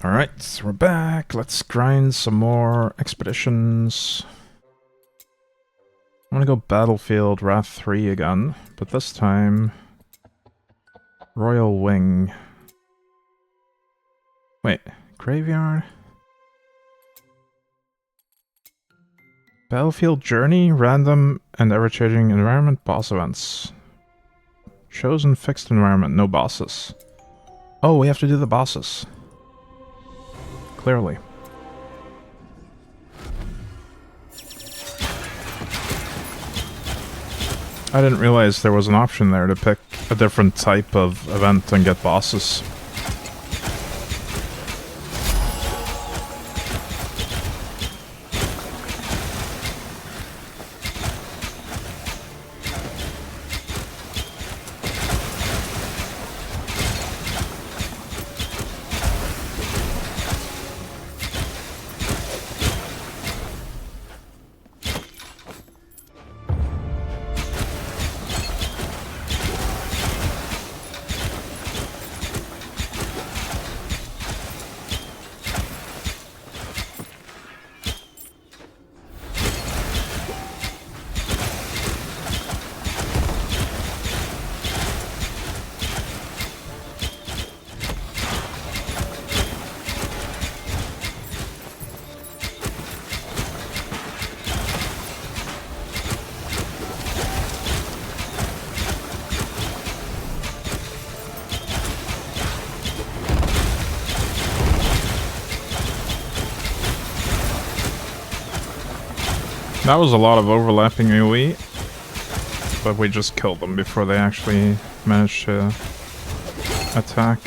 Alright, we're back. Let's grind some more expeditions. I'm gonna go Battlefield Wrath 3 again, but this time... Royal Wing. Wait, Graveyard? Battlefield Journey, Random and Ever-Changing Environment, Boss Events. Chosen Fixed Environment, no bosses. Oh, we have to do the bosses. Clearly. I didn't realize there was an option there to pick a different type of event and get bosses. That was a lot of overlapping AoE, but we just killed them before they actually managed to attack.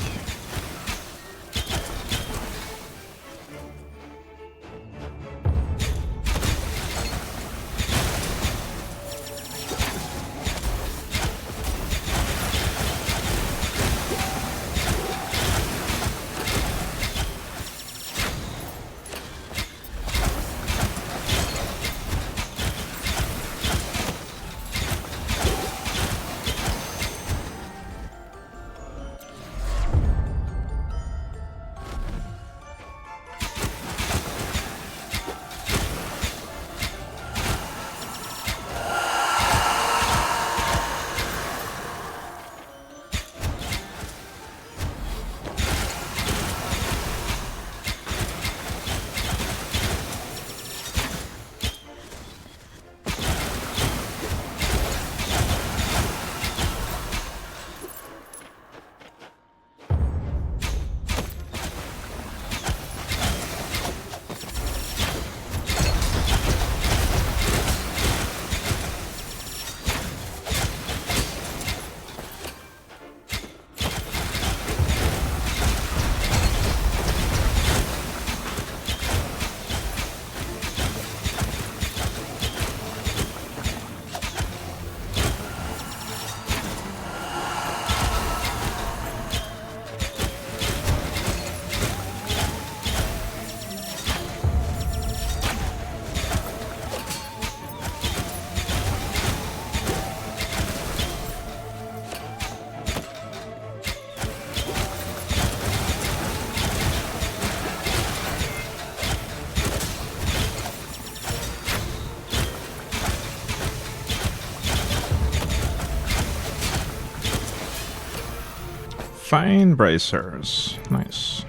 Fine bracers. Nice.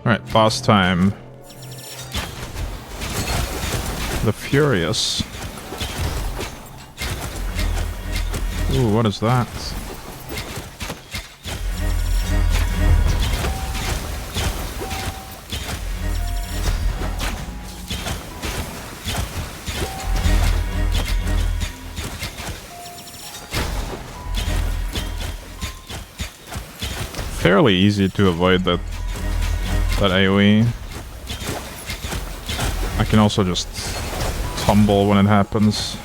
Alright, boss time. The Furious. Ooh, what is that? Fairly easy to avoid that AoE. I can also just tumble when it happens.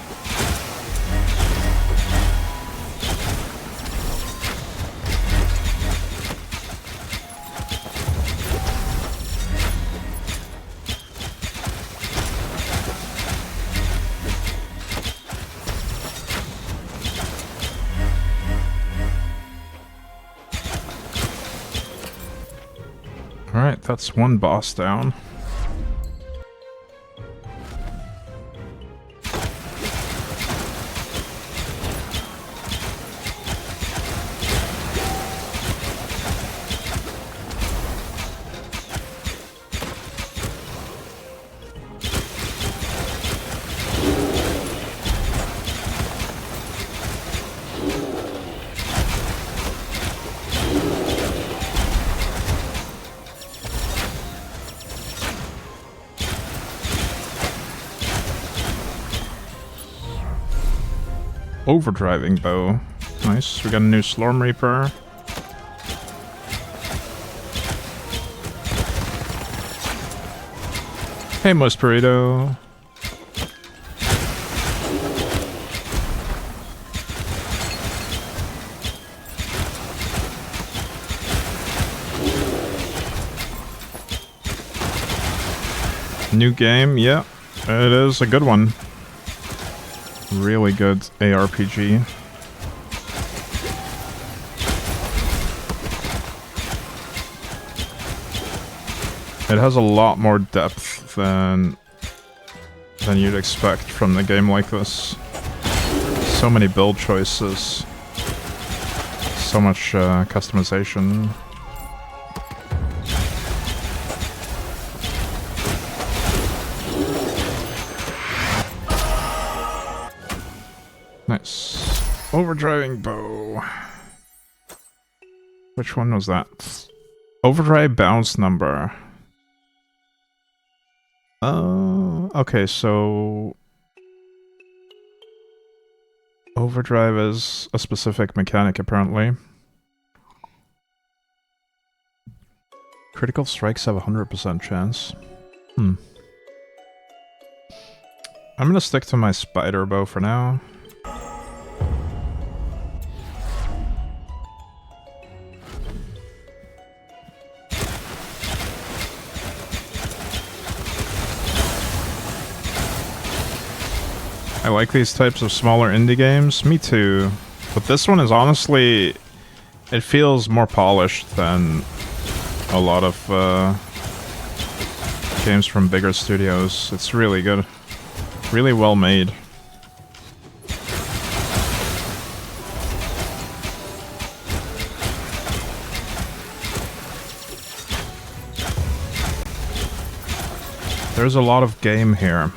Alright, that's one boss down. Overdriving bow. Nice. We got a new Slorm Reaper. Hey, Moist Burrito. New game, yeah. It is a good one. Really good ARPG. It has a lot more depth than you'd expect from a game like this. So many build choices. So much customization. Nice. Overdriving bow. Which one was that? Overdrive bounce number. Okay, so... Overdrive is a specific mechanic, apparently. Critical strikes have a 100% chance. I'm gonna stick to my spider bow for now. I like these types of smaller indie games. Me too. But this one is honestly... It feels more polished than a lot of games from bigger studios. It's really good. Really well made. There's a lot of game here.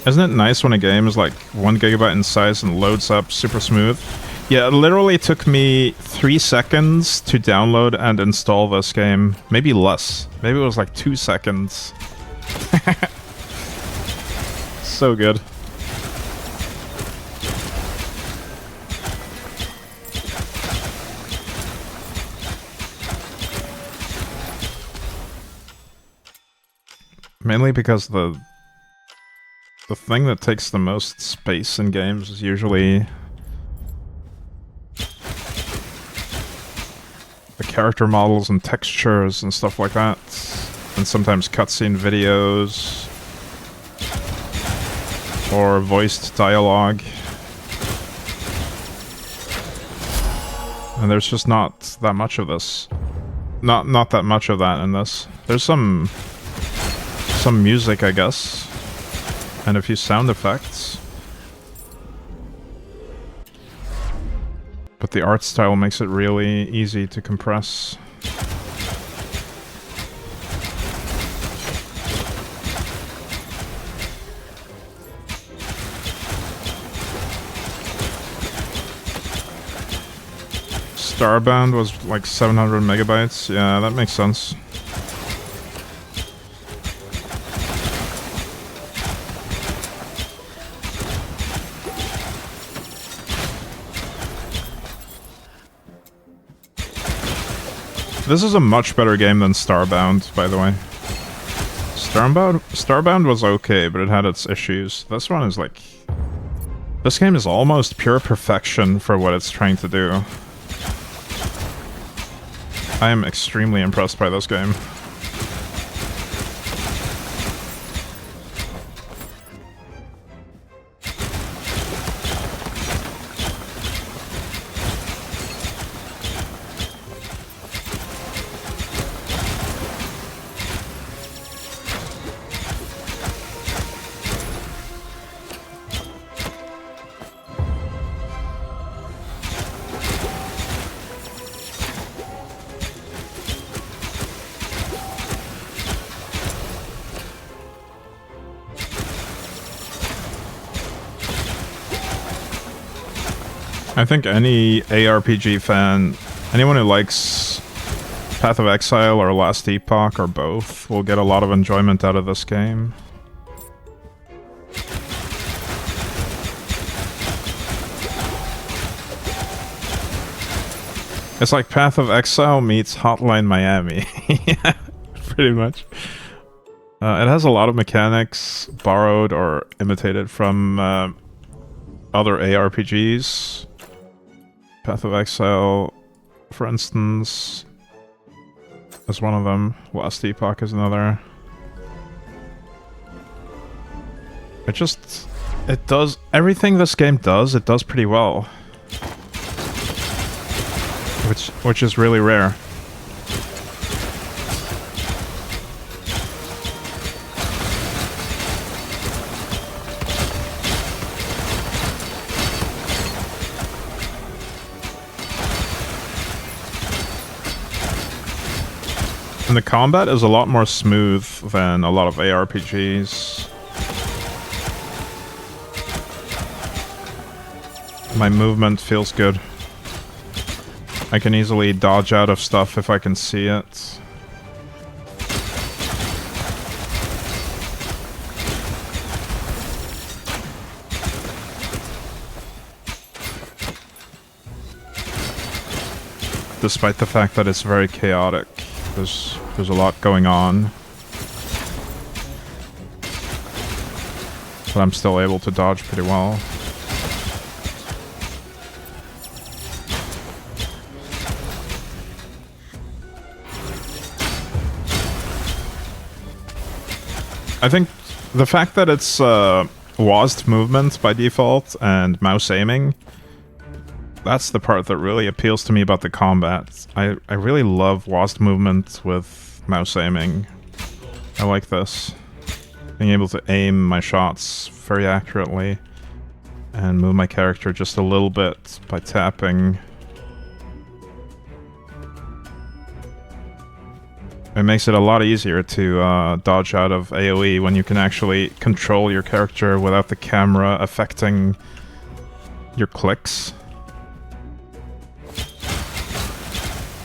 Isn't it nice when a game is like 1 GB in size and loads up super smooth? Yeah, it literally took me 3 seconds to download and install this game. Maybe less. Maybe it was like 2 seconds. So good. Mainly because the thing that takes the most space in games is usually the character models and textures and stuff like that, and sometimes cutscene videos or voiced dialogue. And there's just not that much of this. Not that much of that in this. There's some music, I guess. And a few sound effects. But the art style makes it really easy to compress. Starbound was like 700 megabytes. Yeah, that makes sense. This is a much better game than Starbound, by the way. Starbound was okay, but it had its issues. This one is like... This game is almost pure perfection for what it's trying to do. I am extremely impressed by this game. I think any ARPG fan, anyone who likes Path of Exile or Last Epoch or both, will get a lot of enjoyment out of this game. It's like Path of Exile meets Hotline Miami. Yeah, pretty much. It has a lot of mechanics borrowed or imitated from other ARPGs. Path of Exile, for instance, is one of them. Last Epoch is another. It does everything this game does, it does pretty well. Which is really rare. And the combat is a lot more smooth than a lot of ARPGs. My movement feels good. I can easily dodge out of stuff if I can see it. Despite the fact that it's very chaotic. There's a lot going on. But I'm still able to dodge pretty well. I think the fact that it's WASD movement by default and mouse aiming, that's the part that really appeals to me about the combat. I really love WASD movement with mouse aiming. I like this. Being able to aim my shots very accurately and move my character just a little bit by tapping. It makes it a lot easier to dodge out of AoE when you can actually control your character without the camera affecting your clicks.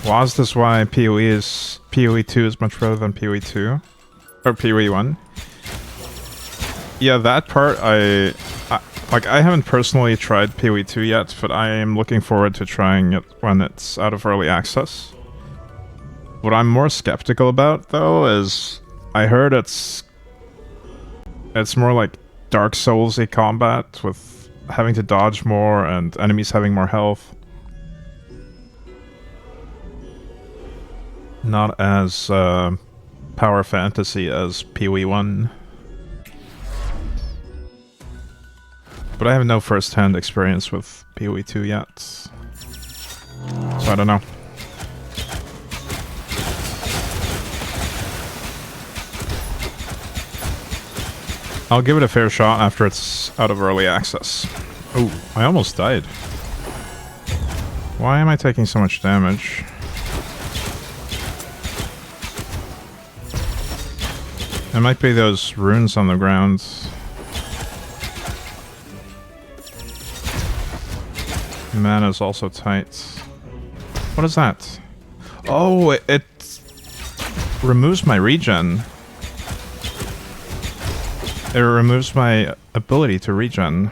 WASD is why PoE 2 is much better than PoE 2 or PoE 1. Yeah, that part I haven't personally tried PoE 2 yet, but I am looking forward to trying it when it's out of early access. What I'm more skeptical about, though, is I heard it's more like Dark Souls-y combat with having to dodge more and enemies having more health. Not as power fantasy as PoE 1. But I have no first-hand experience with PoE 2 yet. So I don't know. I'll give it a fair shot after it's out of early access. Oh, I almost died. Why am I taking so much damage? It might be those runes on the ground. Mana's also tight. What is that? Oh, it removes my regen. It removes my ability to regen.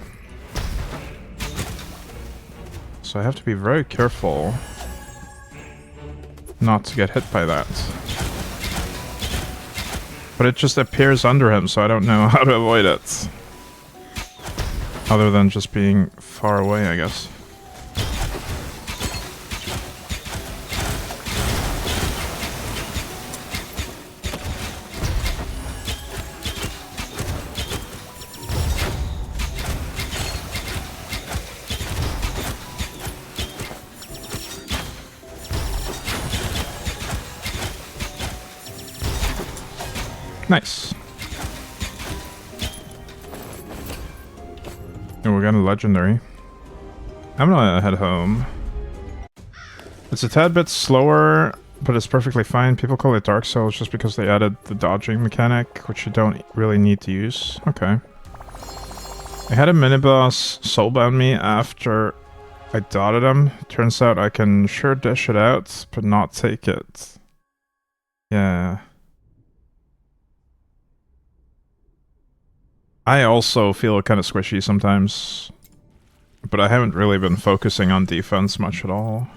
So I have to be very careful not to get hit by that. But it just appears under him, so I don't know how to avoid it. Other than just being far away, I guess. Nice. Oh, we got a legendary. I'm gonna head home. It's a tad bit slower, but it's perfectly fine. People call it Dark Souls just because they added the dodging mechanic, which you don't really need to use. Okay. I had a mini-boss soulbound me after I dotted him. Turns out I can sure dish it out, but not take it. Yeah. I also feel kind of squishy sometimes. But I haven't really been focusing on defense much at all.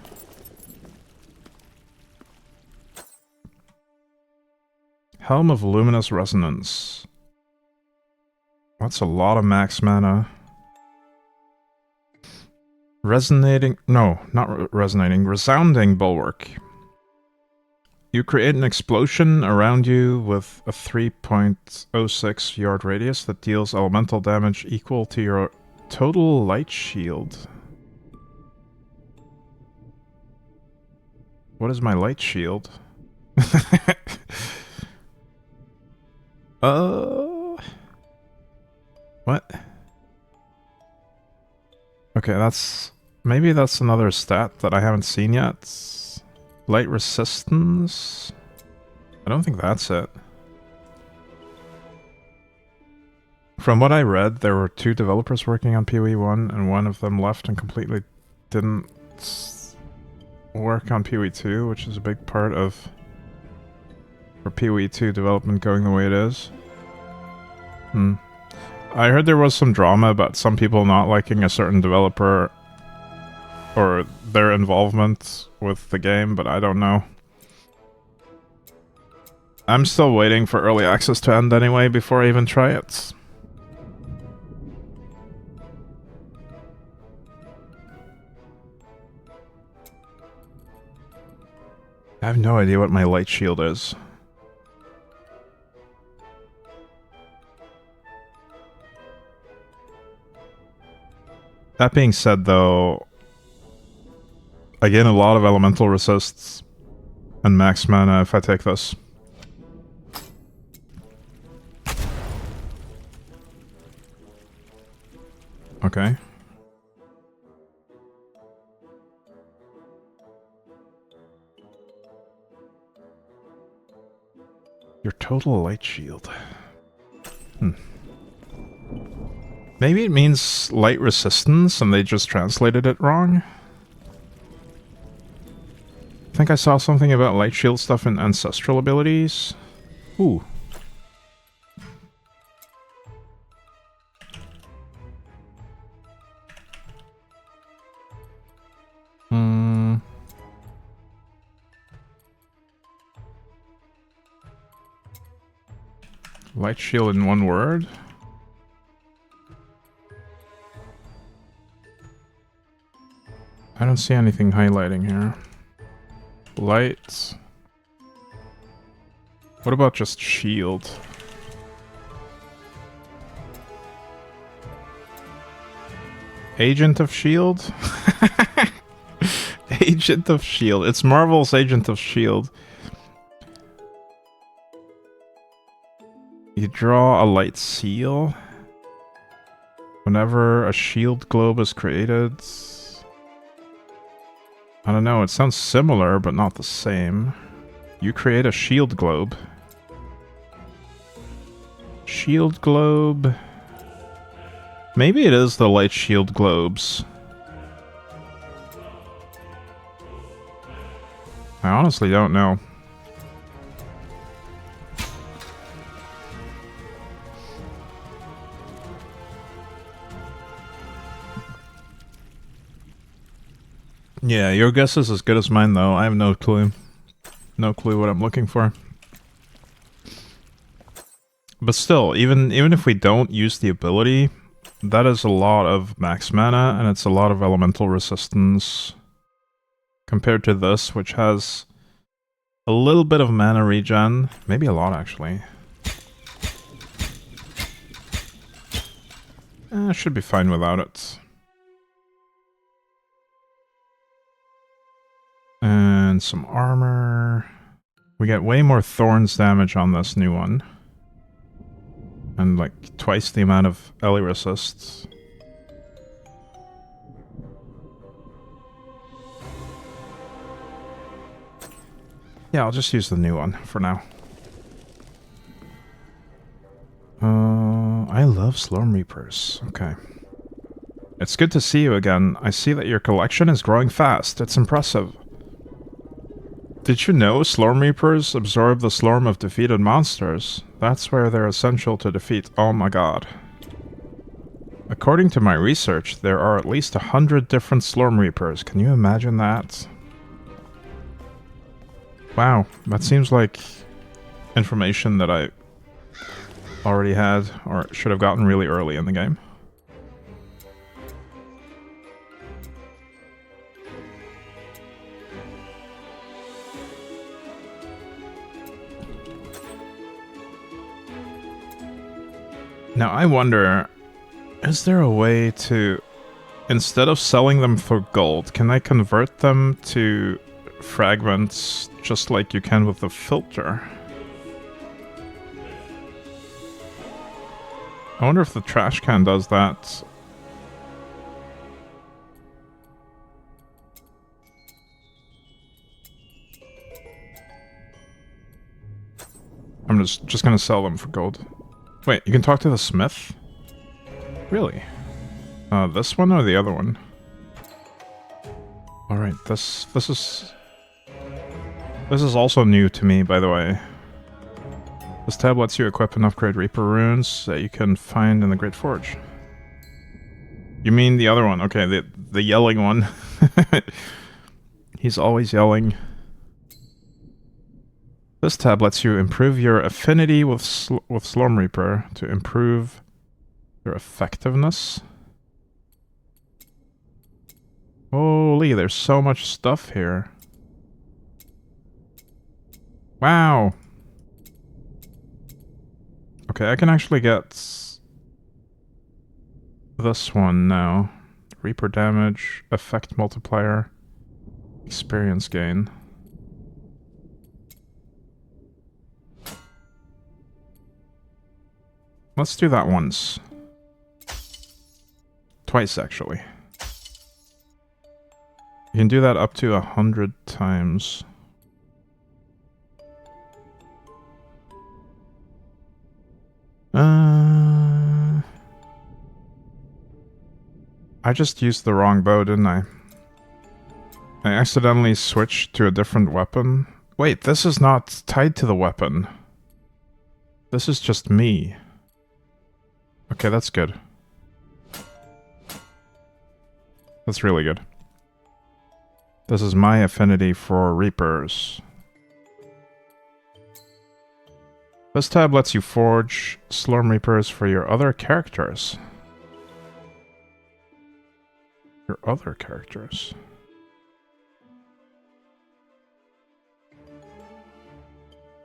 Helm of Luminous Resonance. That's a lot of max mana. Resonating... No, not resonating. Resounding Bulwark. You create an explosion around you with a 3.06 yard radius that deals elemental damage equal to your total light shield. What is my light shield? What? Okay, that's... Maybe that's another stat that I haven't seen yet. Light resistance? I don't think that's it. From what I read, there were 2 developers working on PoE 1, and one of them left and completely didn't work on PoE 2, which is a big part of for PoE 2 development going the way it is. I heard there was some drama about some people not liking a certain developer or their involvement with the game, but I don't know. I'm still waiting for early access to end anyway before I even try it. I have no idea what my light shield is. That being said, though, I gain a lot of elemental resists and max mana if I take this. Okay. Your total light shield. Maybe it means light resistance and they just translated it wrong? I think I saw something about light shield stuff in ancestral abilities. Ooh. Light shield in one word? I don't see anything highlighting here. Light. What about just shield? Agent of Shield? Agent of Shield. It's Marvel's Agent of Shield. You draw a light seal. Whenever a shield globe is created... I don't know, it sounds similar, but not the same. You create a shield globe. Shield globe... Maybe it is the light shield globes. I honestly don't know. Yeah, your guess is as good as mine, though. I have no clue. No clue what I'm looking for. But still, even if we don't use the ability, that is a lot of max mana, and it's a lot of elemental resistance. Compared to this, which has a little bit of mana regen. Maybe a lot, actually. I should be fine without it. And some armor. We get way more thorns damage on this new one. And like twice the amount of Ellie resists. Yeah, I'll just use the new one for now. I love Slorm Reapers. Okay. It's good to see you again. I see that your collection is growing fast. It's impressive. Did you know Slorm Reapers absorb the Slorm of defeated monsters? That's where they're essential to defeat. Oh my god. According to my research, there are at least 100 different Slorm Reapers. Can you imagine that? Wow, that seems like information that I already had, or should have gotten really early in the game. Now I wonder, is there a way to, instead of selling them for gold, can I convert them to fragments just like you can with the filter? I wonder if the trash can does that. I'm just gonna sell them for gold. Wait, you can talk to the smith? Really? This one or the other one? Alright, this is also new to me, by the way. This tab lets you equip and upgrade Reaper runes that you can find in the Great Forge. You mean the other one? Okay, the yelling one. He's always yelling. This tab lets you improve your affinity with Slorm Reaper to improve your effectiveness. Holy, there's so much stuff here. Wow. Okay, I can actually get this one now. Reaper damage, effect multiplier, experience gain. Let's do that once. Twice, actually. You can do that up to 100 times. I just used the wrong bow, didn't I? I accidentally switched to a different weapon. Wait, this is not tied to the weapon. This is just me. Okay, that's good. That's really good. This is my affinity for Reapers. This tab lets you forge Slorm Reapers for your other characters. Your other characters.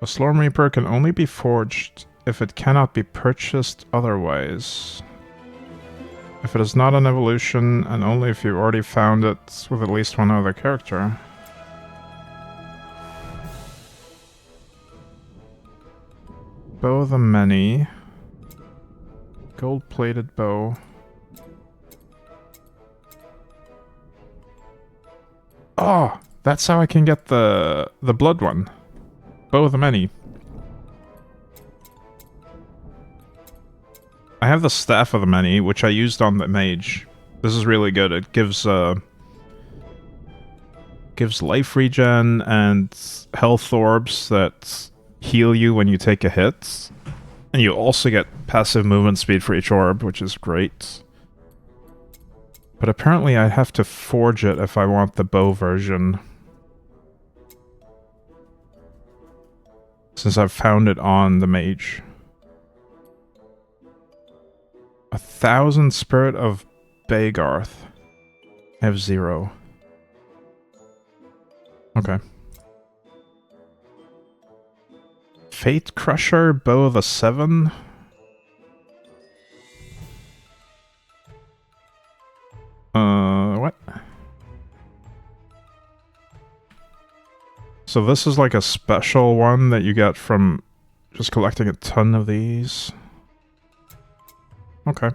A Slorm Reaper can only be forged if it cannot be purchased otherwise. If it is not an evolution, and only if you've already found it with at least one other character. Bow of the Many. Gold-plated bow. Oh! That's how I can get the blood one. Bow of the Many. I have the Staff of the Many, which I used on the mage. This is really good. It gives life regen and health orbs that heal you when you take a hit. And you also get passive movement speed for each orb, which is great. But apparently I have to forge it if I want the bow version. Since I've found it on the mage. 1,000 Spirit of Bagarth. I have 0. Okay. Fate Crusher, Bow of the Seven. What? So this is like a special one that you get from just collecting a ton of these. Okay.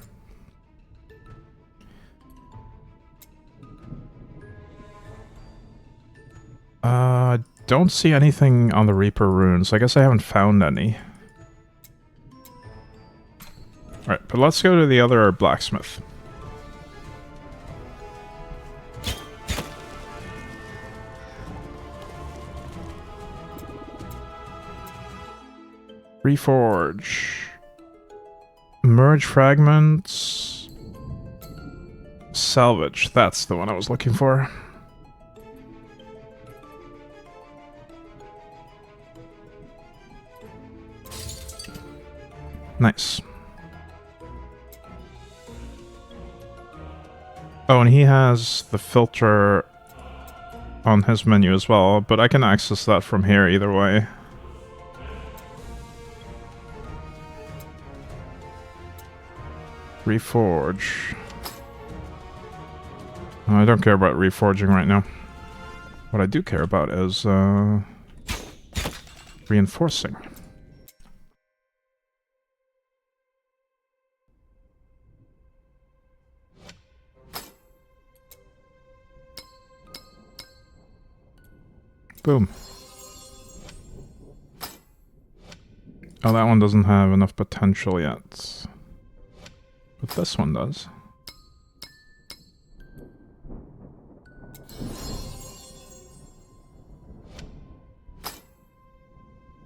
Don't see anything on the Reaper runes. I guess I haven't found any. Alright, but let's go to the other blacksmith. Reforge. Merge fragments. Salvage. That's the one I was looking for. Nice. Oh, and he has the filter on his menu as well, but I can access that from here either way. Reforge. I don't care about reforging right now. What I do care about is reinforcing. Boom. Oh, that one doesn't have enough potential yet. But this one does.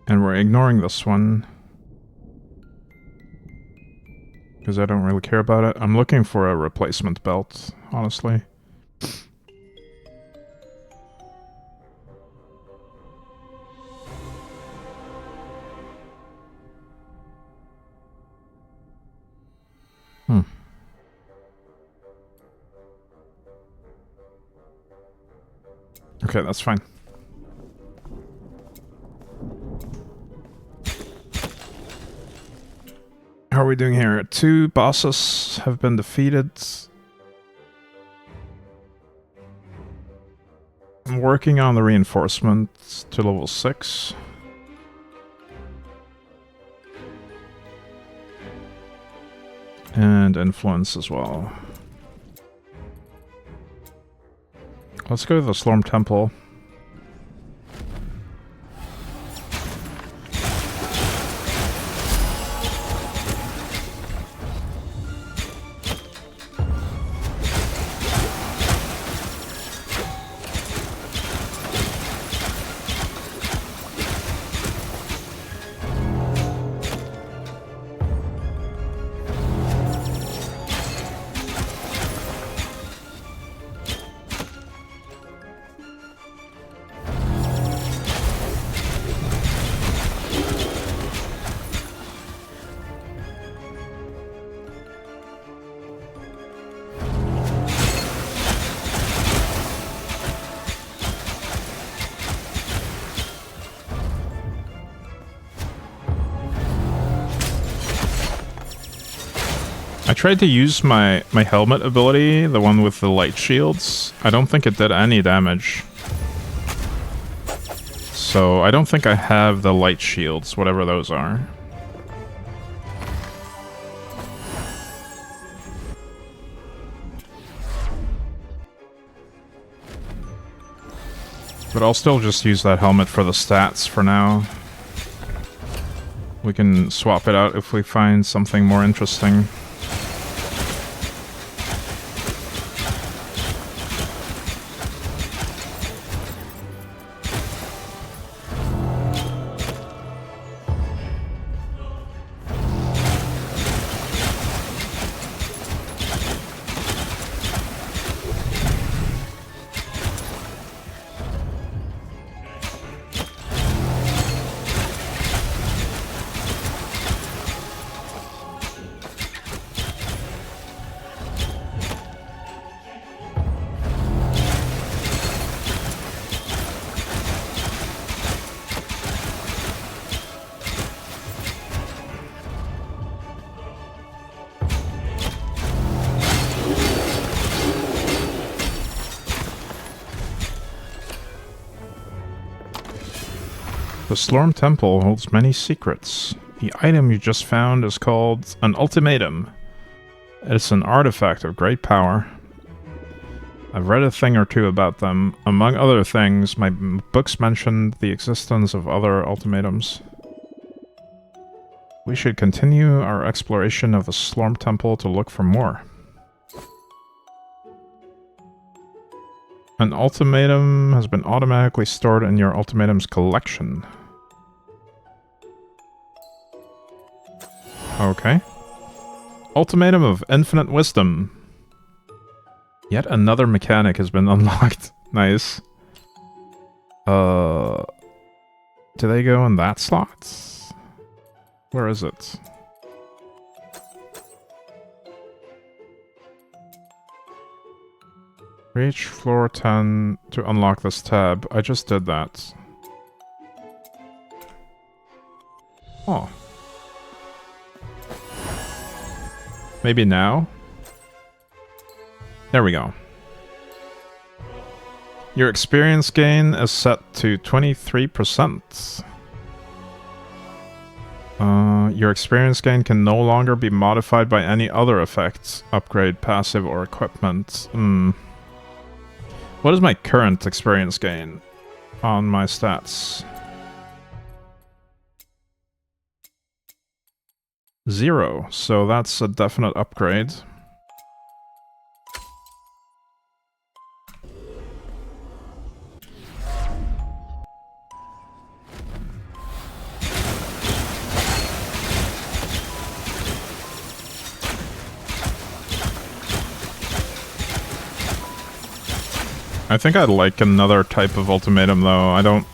And we're ignoring this one. Because I don't really care about it. I'm looking for a replacement belt, honestly. Okay, that's fine. How are we doing here? 2 bosses have been defeated. I'm working on the reinforcement to level 6. And influence as well. Let's go to the Slorm Temple. I tried to use my helmet ability, the one with the light shields. I don't think it did any damage. So I don't think I have the light shields, whatever those are. But I'll still just use that helmet for the stats for now. We can swap it out if we find something more interesting. The Slorm Temple holds many secrets. The item you just found is called an ultimatum. It's an artifact of great power. I've read a thing or two about them. Among other things, my books mentioned the existence of other ultimatums. We should continue our exploration of the Slorm Temple to look for more. An ultimatum has been automatically stored in your ultimatums collection. Okay. Ultimatum of Infinite Wisdom. Yet another mechanic has been unlocked. Nice. Do they go in that slot? Where is it? Reach floor 10 to unlock this tab. I just did that. Oh. Maybe now? There we go. Your experience gain is set to 23%. Your experience gain can no longer be modified by any other effects, upgrade, passive, or equipment. What is my current experience gain on my stats? 0, so that's a definite upgrade. I think I'd like another type of ultimatum though. I don't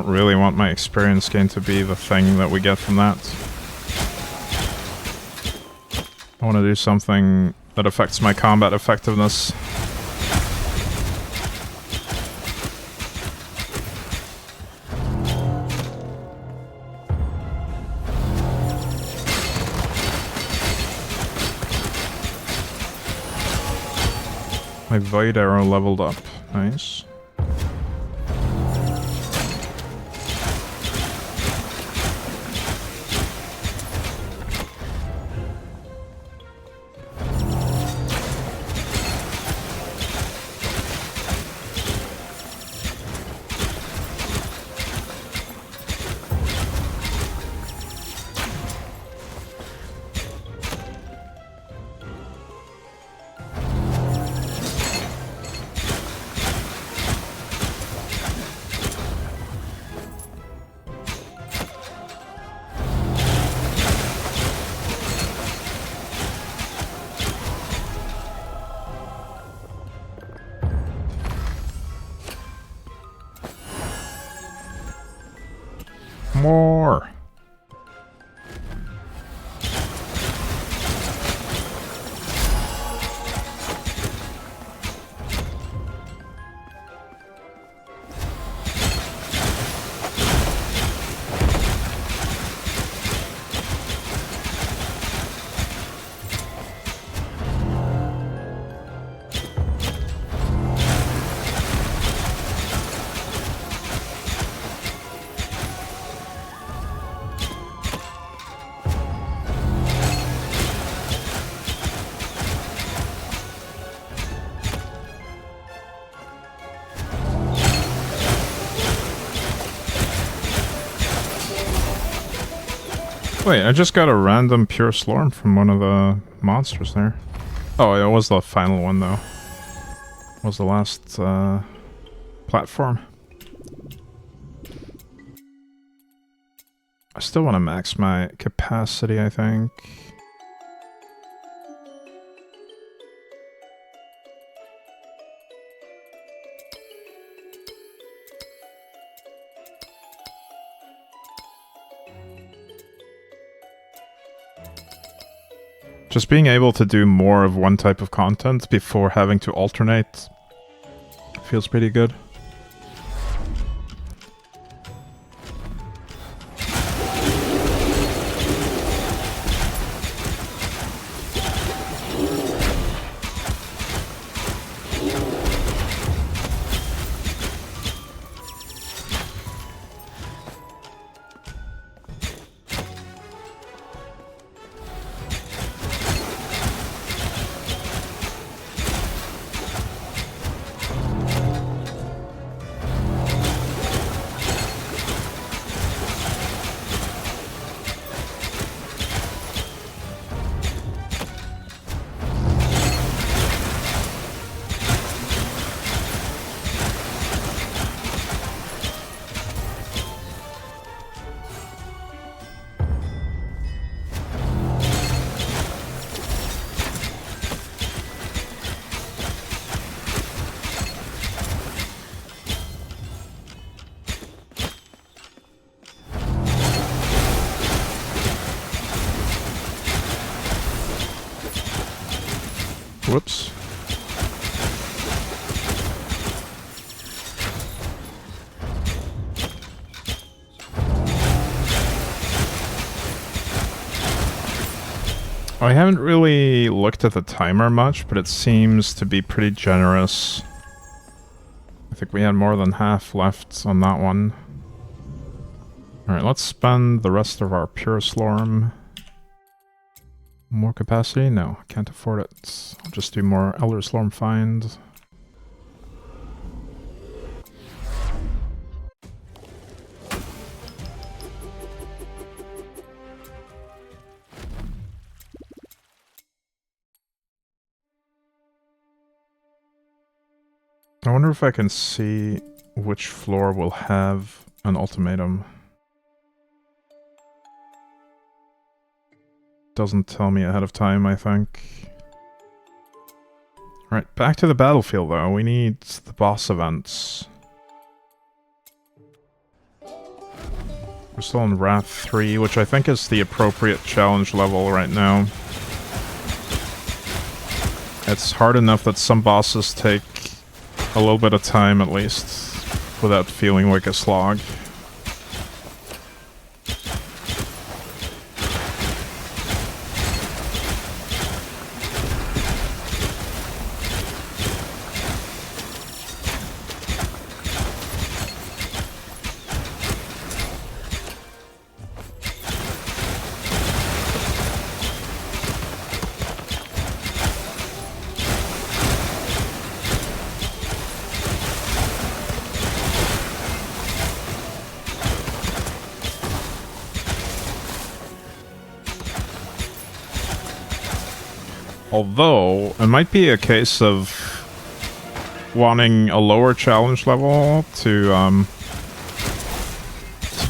really want my experience gain to be the thing that we get from that. I want to do something that affects my combat effectiveness. My Void Arrow leveled up. Nice. More. Wait, I just got a random pure Slorm from one of the monsters there. Oh, it was the final one though. It was the last platform. I still want to max my capacity, I think. Just being able to do more of one type of content before having to alternate feels pretty good. Whoops. I haven't really looked at the timer much, but it seems to be pretty generous. I think we had more than half left on that one. Alright, let's spend the rest of our pure Slorm. More capacity? No, can't afford it. I'll just do more Elder Slorm find. I wonder if I can see which floor will have an ultimatum. Doesn't tell me ahead of time, I think. Right, back to the battlefield though. We need the boss events. We're still in Wrath 3, which I think is the appropriate challenge level right now. It's hard enough that some bosses take a little bit of time at least, without feeling like a slog. Although, it might be a case of wanting a lower challenge level to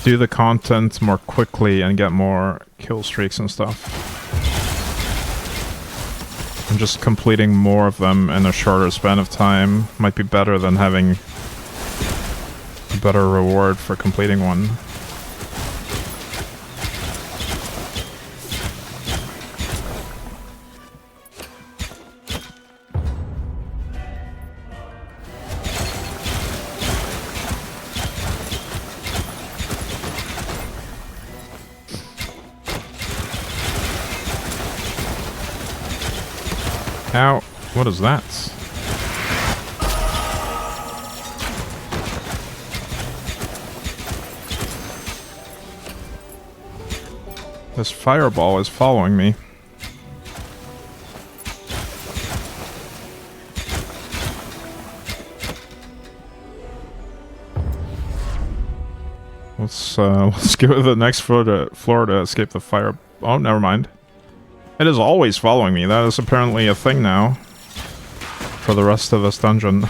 do the content more quickly and get more kill streaks and stuff. And just completing more of them in a shorter span of time might be better than having a better reward for completing one. Ow, what is that? This fireball is following me. Let's go to the next floor to escape the fire. Oh, never mind. It is always following me. That is apparently a thing now. For the rest of this dungeon.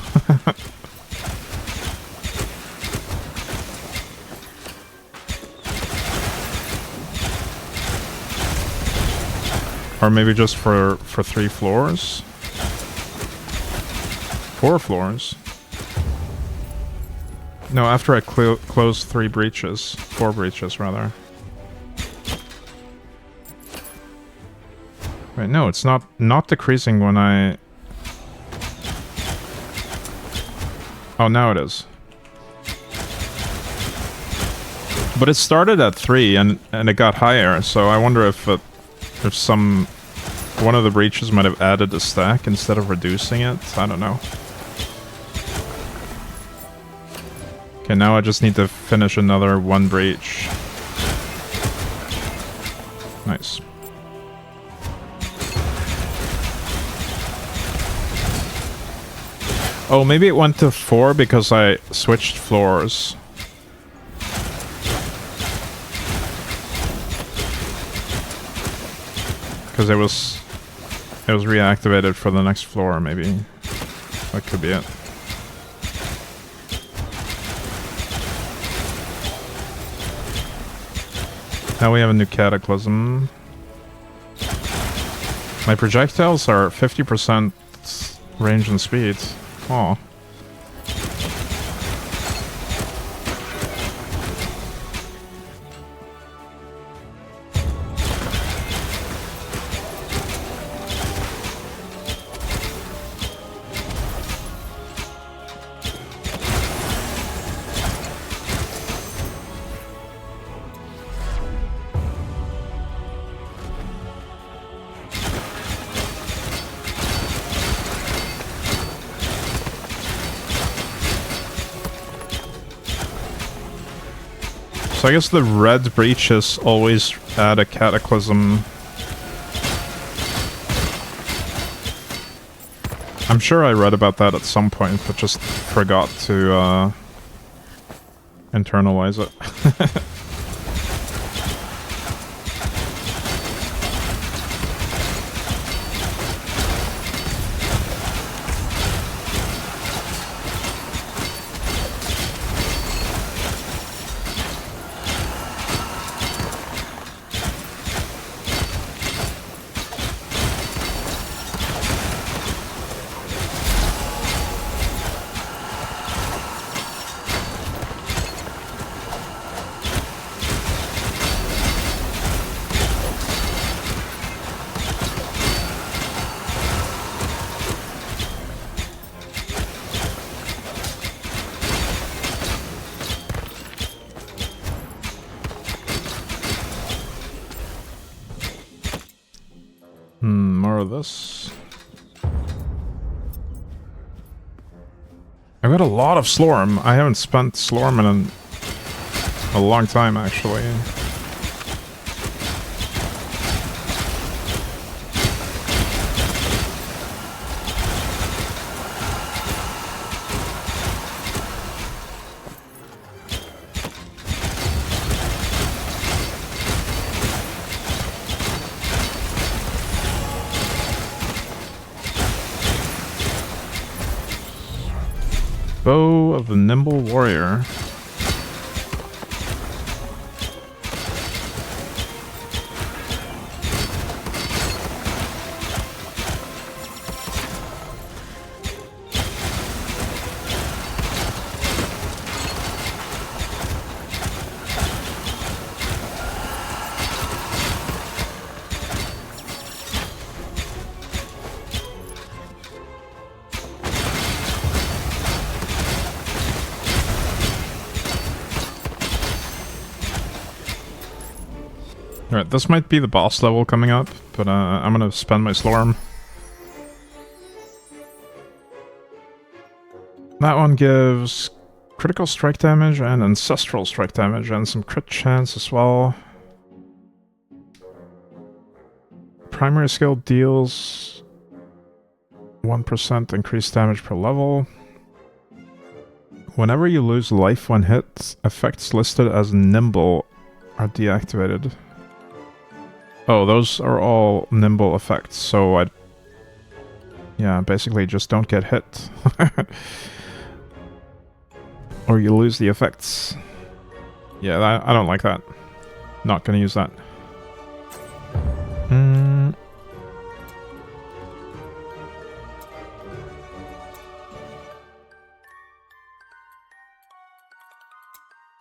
Or maybe just for 3 floors? 4 floors? No, after I close 3 breaches. 4 breaches, rather. Wait, no, it's not decreasing when I... Oh, now it is. But it started at 3 and it got higher, so I wonder if one of the breaches might have added a stack instead of reducing it. I don't know. Okay, now I just need to finish another 1 breach. Nice. Oh, maybe it went to 4 because I switched floors. Because it was reactivated for the next floor, maybe. That could be it. Now we have a new cataclysm. My projectiles are 50% range and speed. Oh. So I guess the red breaches always add a cataclysm. I'm sure I read about that at some point, but just forgot to internalize it. More of this. I've got a lot of Slorm. I haven't spent Slorm in a long time, actually. Bow of the Nimble Warrior. Alright, this might be the boss level coming up, but I'm gonna spend my Slorm. That one gives critical strike damage and ancestral strike damage and some crit chance as well. Primary skill deals 1% increased damage per level. Whenever you lose life when hit, effects listed as nimble are deactivated. Oh, those are all nimble effects, so yeah, basically just don't get hit. Or you lose the effects. Yeah, I don't like that. Not gonna use that.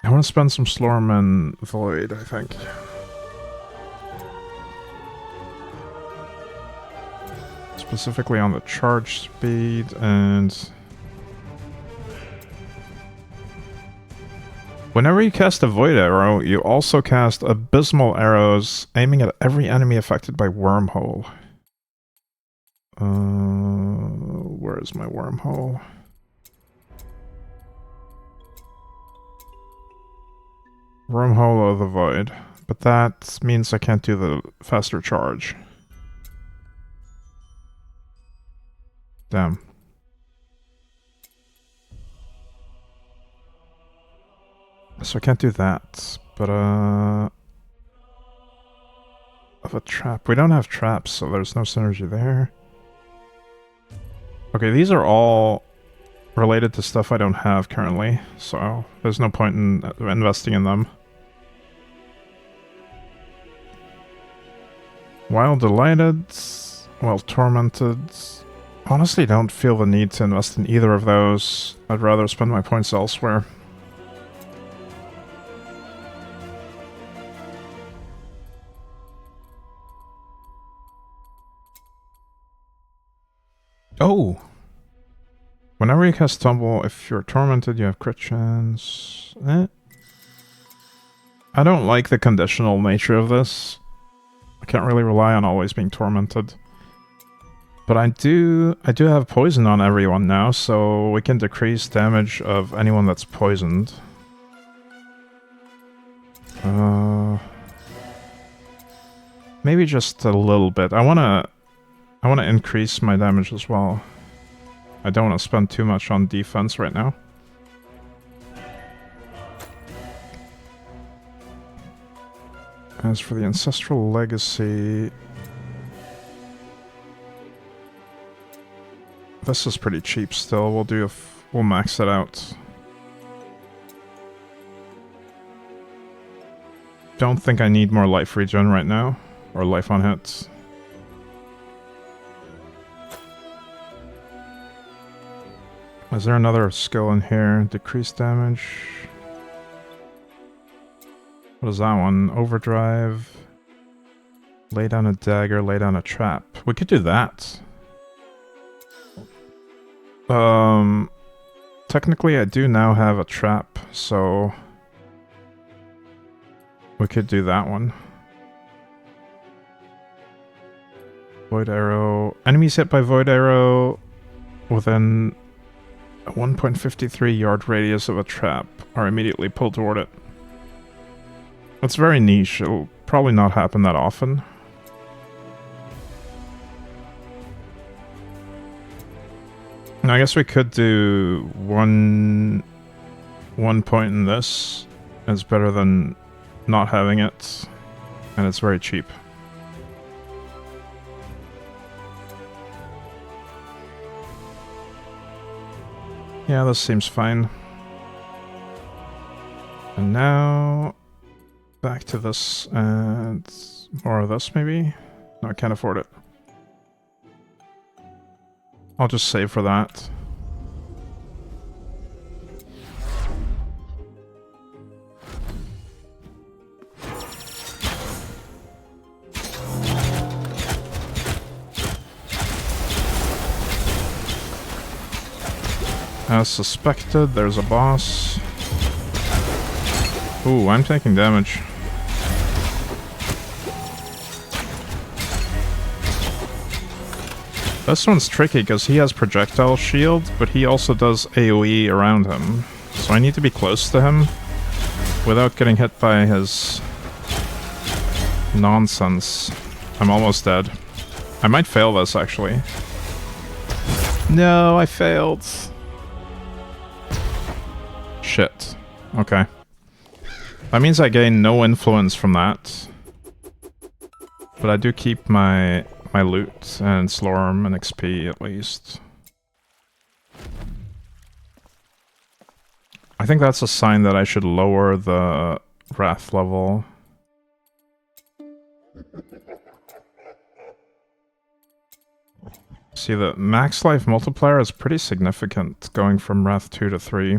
I want to spend some Slorm and Void, I think. Specifically on the charge speed and... Whenever you cast a Void Arrow, you also cast Abysmal Arrows aiming at every enemy affected by Wormhole. Where is my Wormhole? Wormhole of the Void. But that means I can't do the faster charge. Damn. So I can't do that, but of a trap. We don't have traps, so there's no synergy there. Okay, these are all related to stuff I don't have currently, so there's no point in investing in them. While delighted, while tormented. Honestly, don't feel the need to invest in either of those. I'd rather spend my points elsewhere. Oh! Whenever you cast Tumble, if you're tormented, you have crit chance. I don't like the conditional nature of this. I can't really rely on always being tormented. But I do have poison on everyone now, so we can decrease damage of anyone that's poisoned. Maybe just a little bit. I wanna increase my damage as well. I don't want to spend too much on defense right now. As for the ancestral legacy, this is pretty cheap still. We'll max it out. Don't think I need more life regen right now, or life on hits. Is there another skill in here? Decrease damage. What is that one? Overdrive. Lay down a dagger, lay down a trap. We could do that. Technically I do now have a trap, so we could do that one. Void arrow. Enemies hit by void arrow within a 1.53 yard radius of a trap are immediately pulled toward it. That's very niche. It'll probably not happen that often. I guess we could do one point in this. It's better than not having it, and it's very cheap. Yeah, this seems fine. And now back to this and more of this maybe? No, I can't afford it. I'll just save for that. As suspected, there's a boss. Ooh, I'm taking damage. This one's tricky because he has projectile shield, but he also does AoE around him. So I need to be close to him without getting hit by his nonsense. I'm almost dead. I might fail this, actually. No, I failed. Shit. Okay. That means I gain no influence from that. But I do keep my loot and Slorm and XP at least. I think that's a sign that I should lower the Wrath level. See, the max life multiplier is pretty significant, going from Wrath 2 to 3.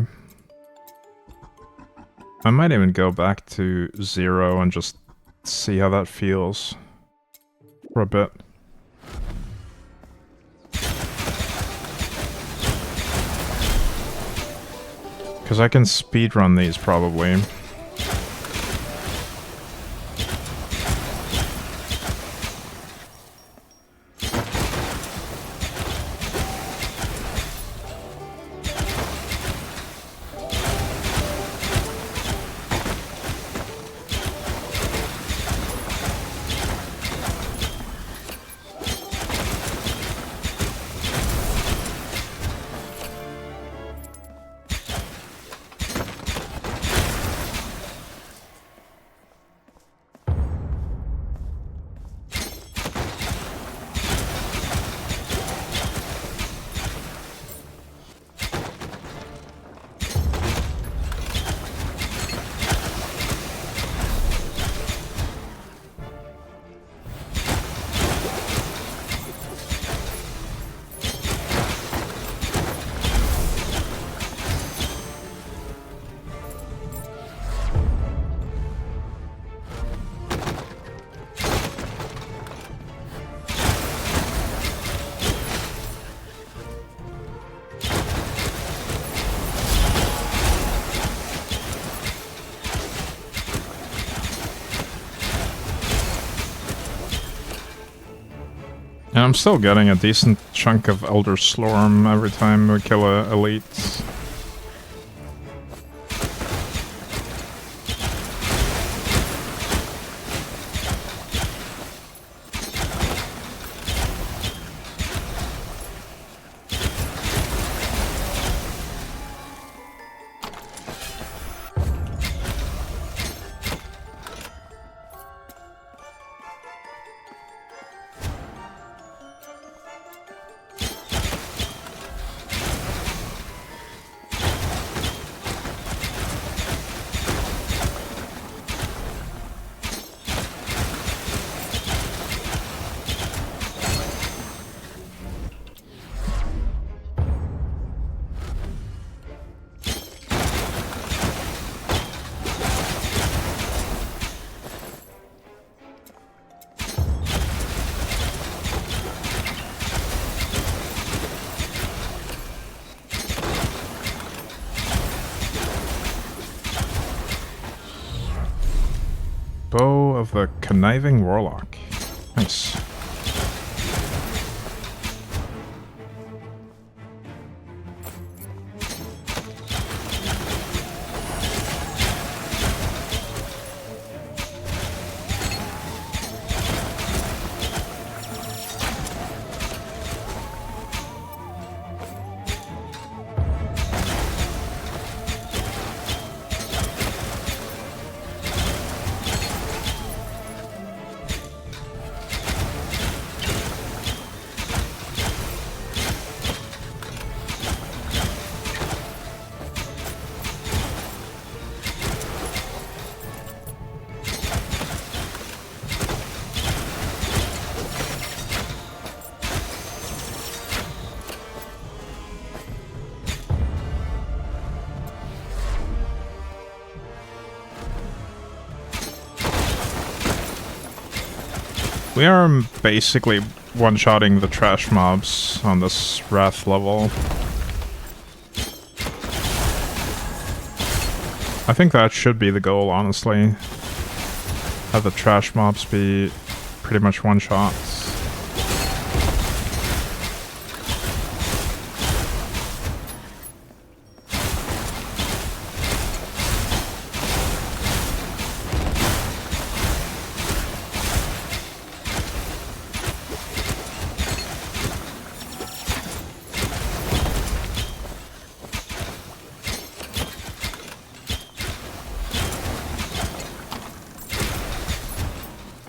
I might even go back to 0 and just see how that feels for a bit. Because I can speedrun these, probably. And I'm still getting a decent chunk of Elder Slorm every time we kill a elite. of the Conniving Warlock. Nice. We are basically one-shotting the trash mobs on this Wrath level. I think that should be the goal, honestly. Have the trash mobs be pretty much one-shots.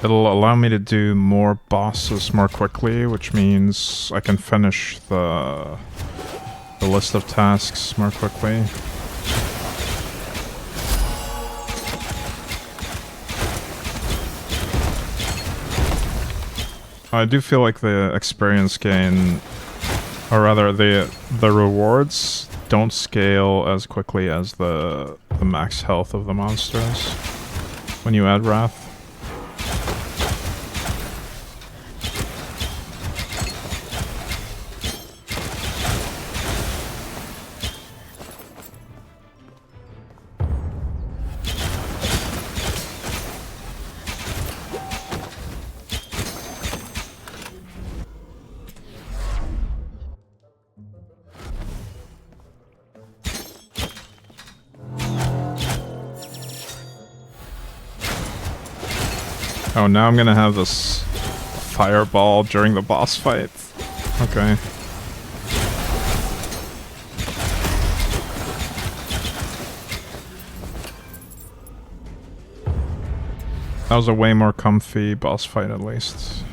It'll allow me to do more bosses more quickly, which means I can finish the list of tasks more quickly. I do feel like the experience gain, or rather the rewards, don't scale as quickly as the max health of the monsters when you add Wrath. Oh, now I'm gonna have this fireball during the boss fight. Okay. That was a way more comfy boss fight, at least.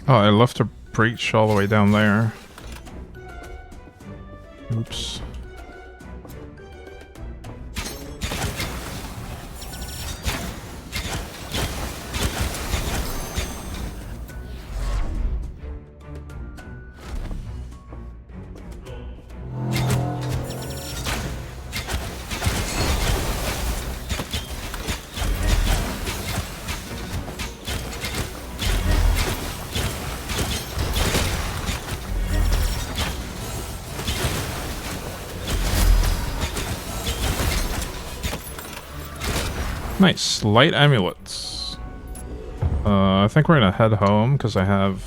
Oh, I left a breach all the way down there. Oops. Nice. Light amulets. I think we're gonna head home because I have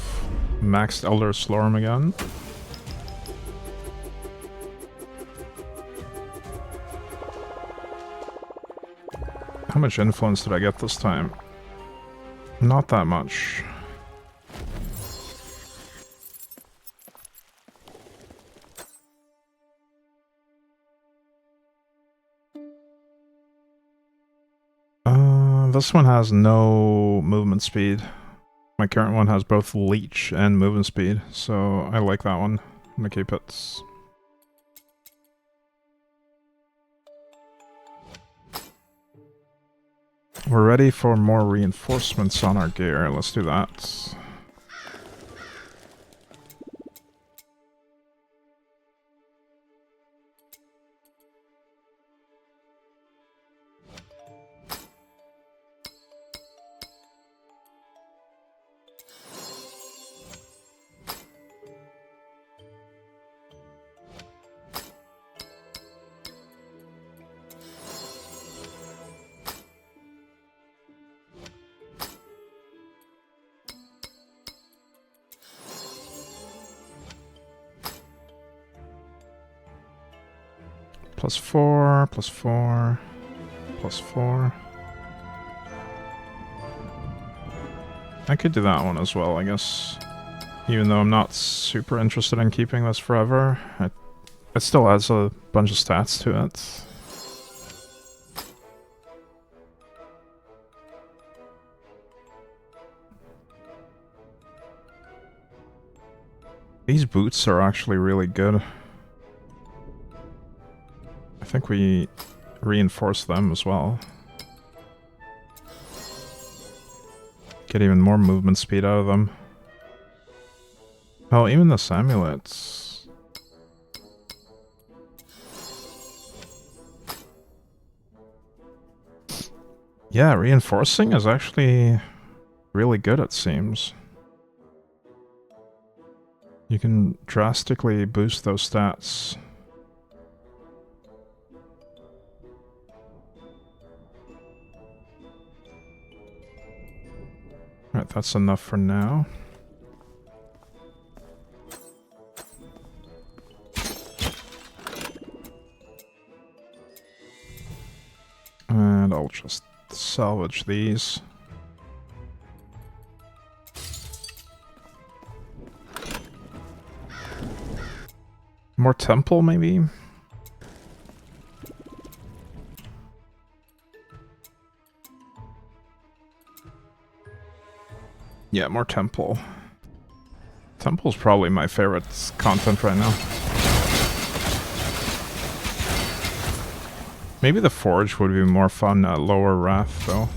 maxed Elder Slorm again. How much influence did I get this time? Not that much. This one has no movement speed. My current one has both leech and movement speed, so I like that one. I'm gonna keep it. We're ready for more reinforcements on our gear. Let's do that. +4, +4, +4. I could do that one as well, I guess. Even though I'm not super interested in keeping this forever, it still adds a bunch of stats to it. These boots are actually really good. I think we reinforce them as well. Get even more movement speed out of them. Oh, even the amulets. Yeah, reinforcing is actually really good, it seems. You can drastically boost those stats. Alright, that's enough for now. And I'll just salvage these. More temple, maybe? Yeah, more temple. Temple's probably my favorite content right now. Maybe the forge would be more fun at lower wrath, though.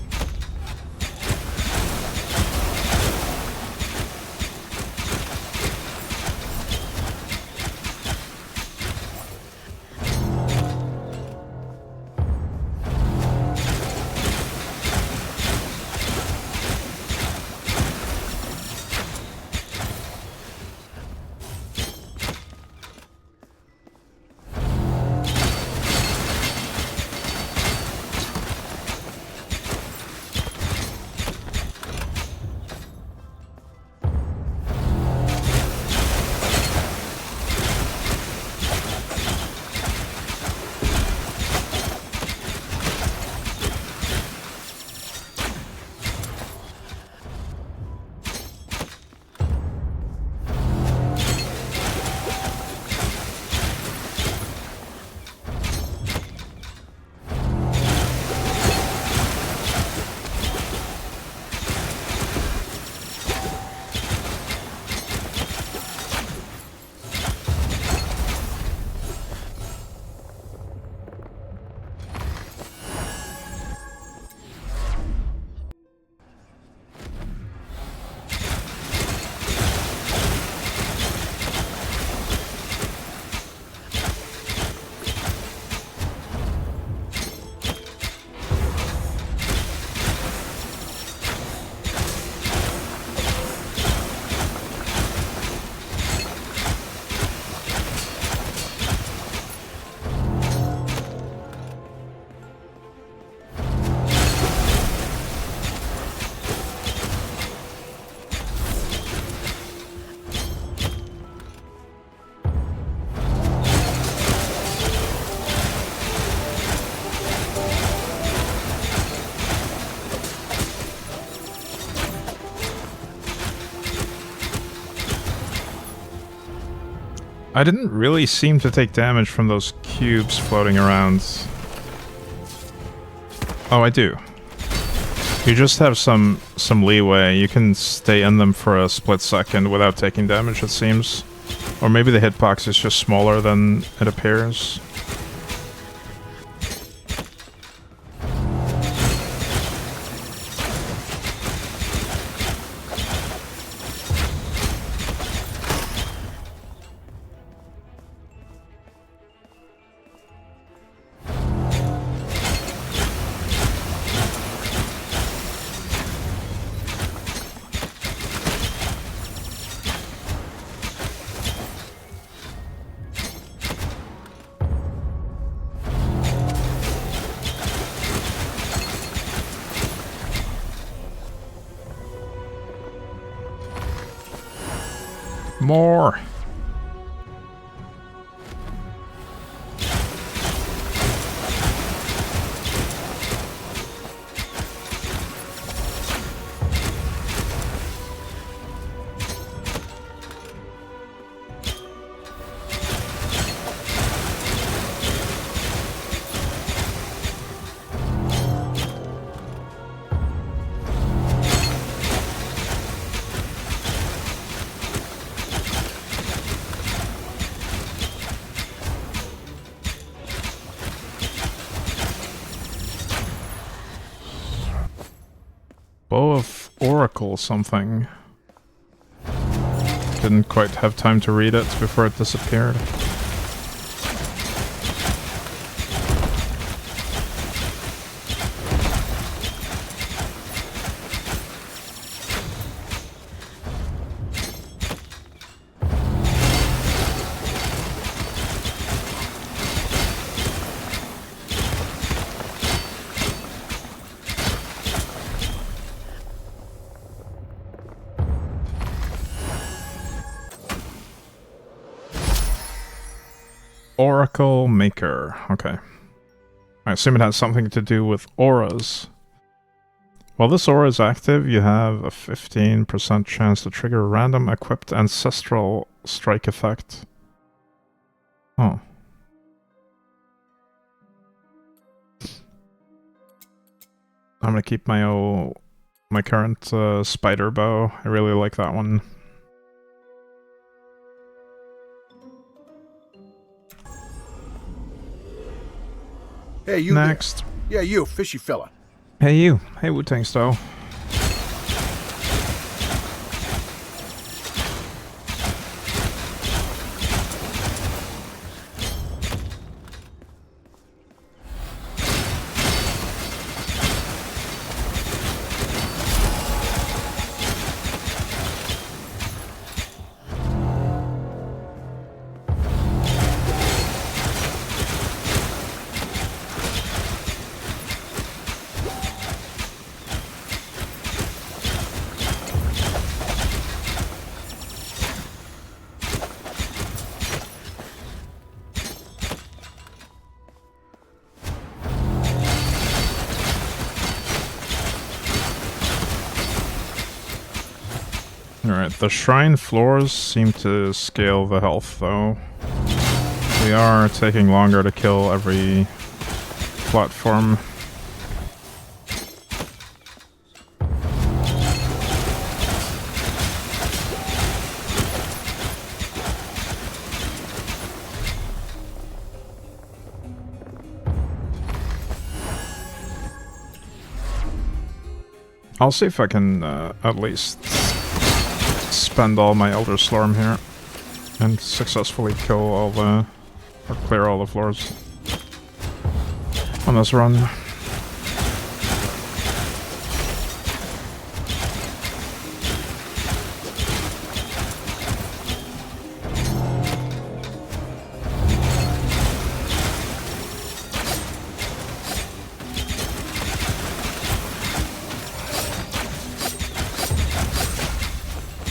I didn't really seem to take damage from those cubes floating around. Oh, I do. You just have some leeway. You can stay in them for a split second without taking damage, it seems. Or maybe the hitbox is just smaller than it appears. More! Bow of Oracle something. Didn't quite have time to read it before it disappeared. Oracle Maker. Okay. I assume it has something to do with auras. While this aura is active, you have a 15% chance to trigger a random equipped ancestral strike effect. Oh. I'm gonna keep my current spider bow. I really like that one. Hey, you Next. there. Yeah, you, fishy fella. Hey you. Hey Wu-Tang Stow. Alright, the shrine floors seem to scale the health, though. We are taking longer to kill every platform. I'll see if I can at least spend all my Elder Slorm here and successfully kill all the, or clear all the floors on this run.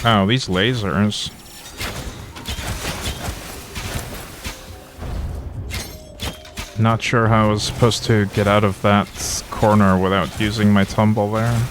Oh, these lasers. Not sure how I was supposed to get out of that corner without using my tumble there.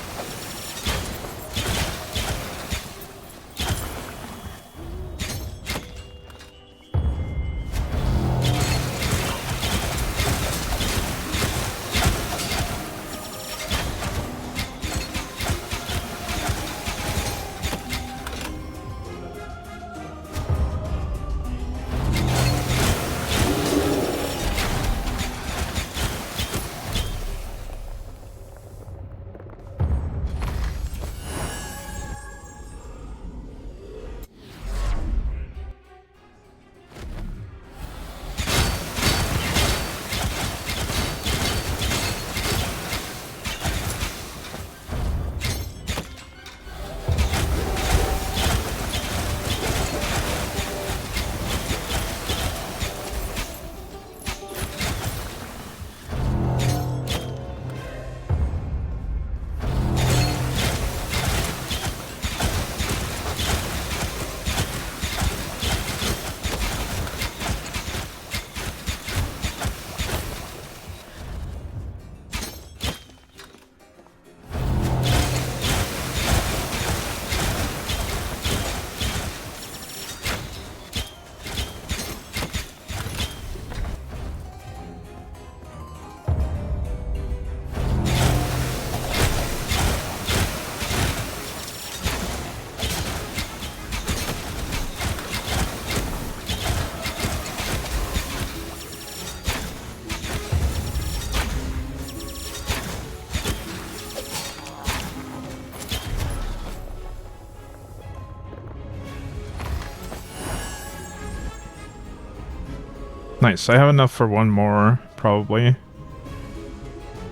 Nice. I have enough for one more, probably.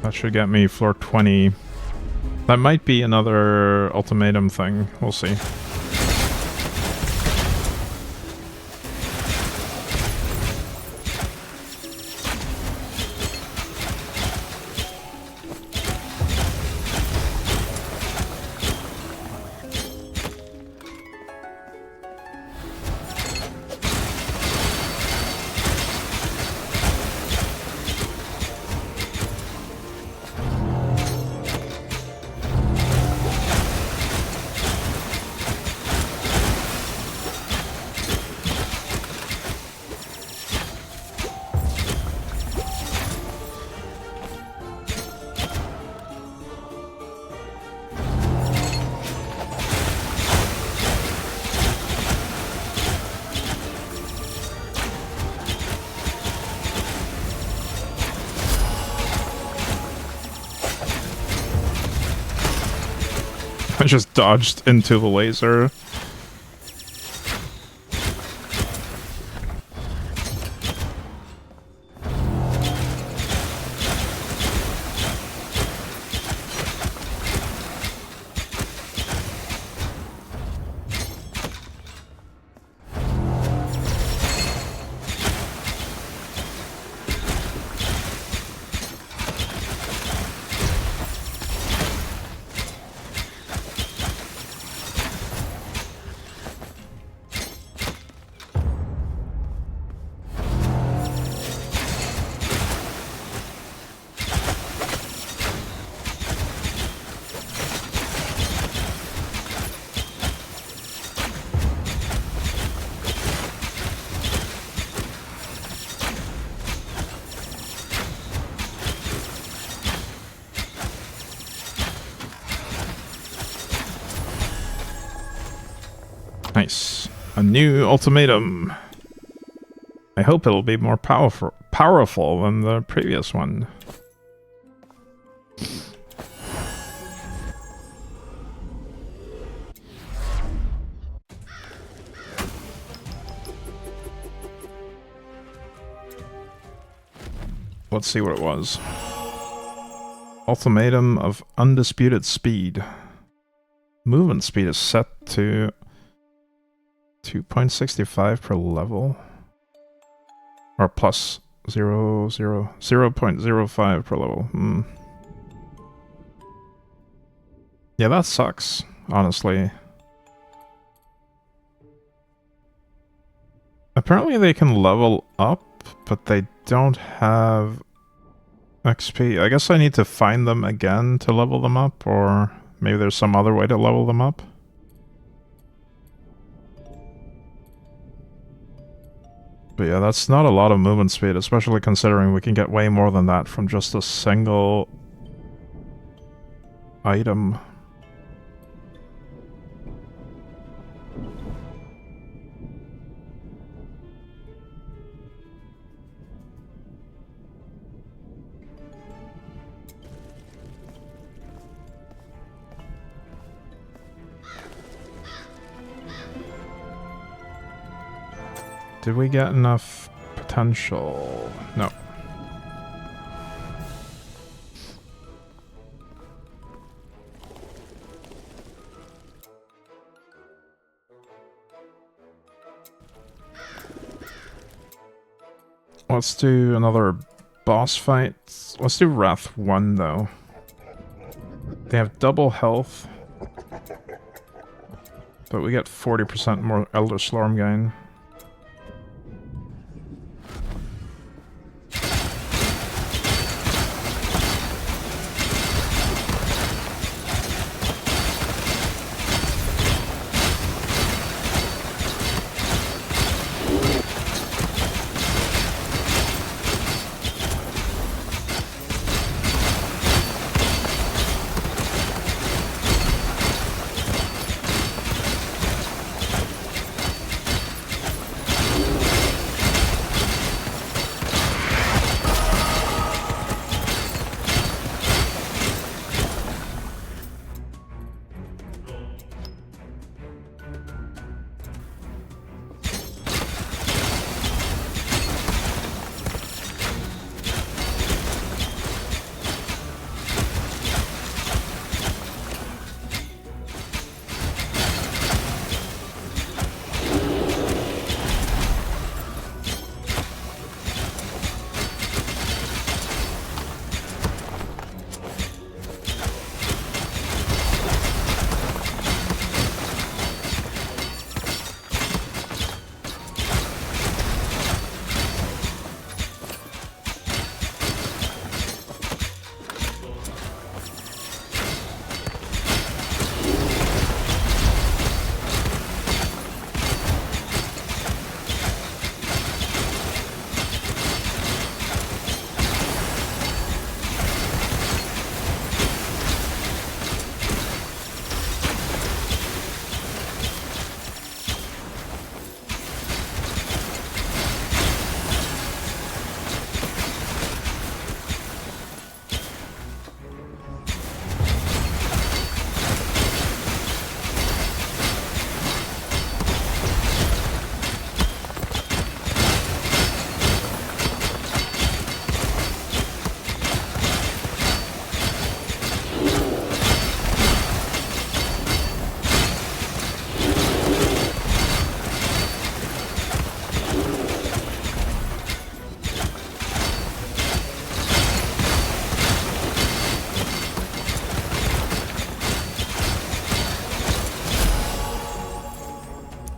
That should get me floor 20. That might be another ultimatum thing. We'll see. I just dodged into the laser. Nice. A new ultimatum. I hope it'll be more powerful than the previous one. Let's see what it was. Ultimatum of undisputed speed. Movement speed is set to 2.65 per level. Or plus 0.05 per level. Yeah, that sucks, honestly. Apparently they can level up, but they don't have XP. I guess I need to find them again to level them up, or maybe there's some other way to level them up. But yeah, that's not a lot of movement speed, especially considering we can get way more than that from just a single item. Did we get enough potential? No. Let's do another boss fight. Let's do Wrath 1 though. They have double health, but we get 40% more Elder Slorm gain.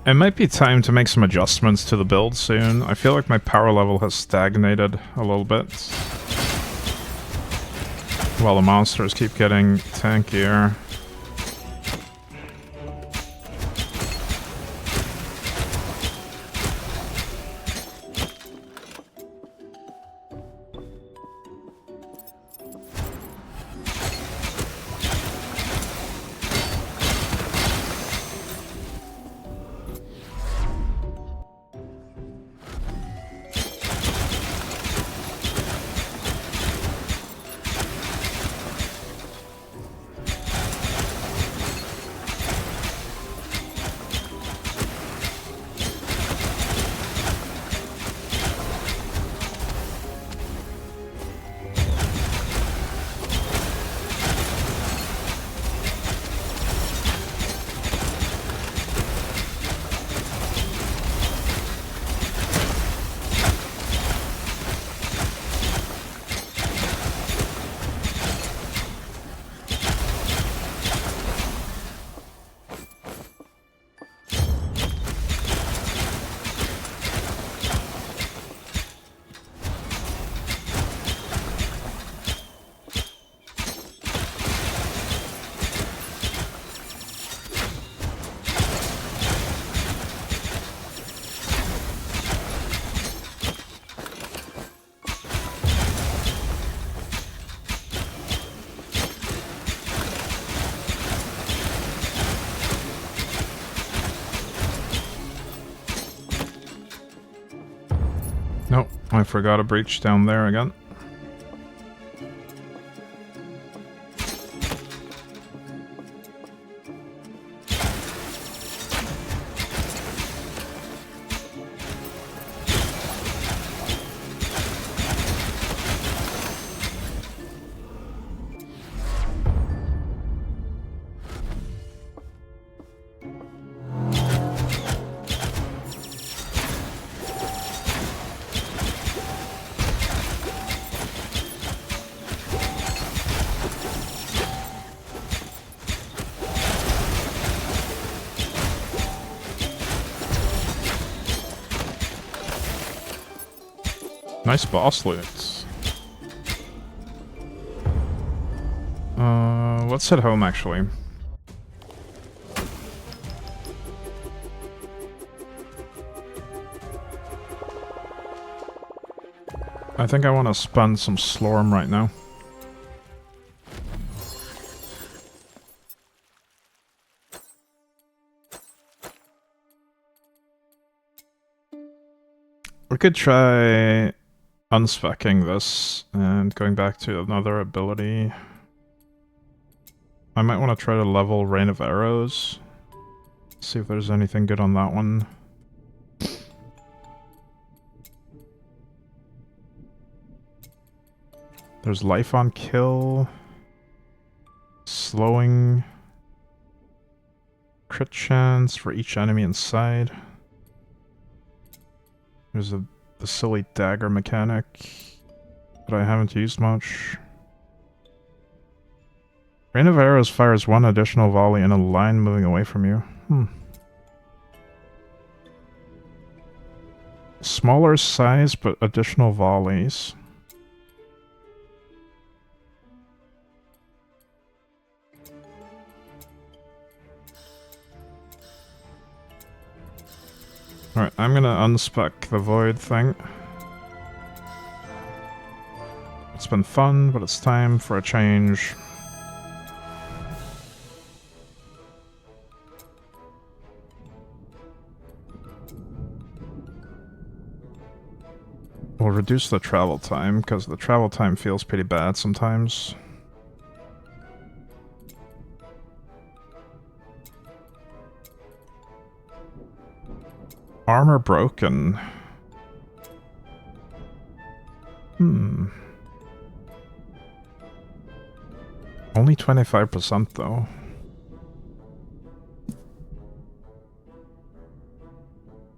It might be time to make some adjustments to the build soon. I feel like my power level has stagnated a little bit, while the monsters keep getting tankier. Nope, I forgot a breach down there again. Nice boss loot. Let's head home, actually. I think I want to spend some Slorm right now. We could try unspecking this and going back to another ability. I might want to try to level Rain of Arrows. See if there's anything good on that one. There's Life on Kill. Slowing. Crit chance for each enemy inside. There's the silly dagger mechanic that I haven't used much. Rain of Arrows fires one additional volley in a line moving away from you. Smaller size, but additional volleys. Alright, I'm gonna unspec the void thing. It's been fun, but it's time for a change. We'll reduce the travel time, because the travel time feels pretty bad sometimes. Armor broken. Only 25% though.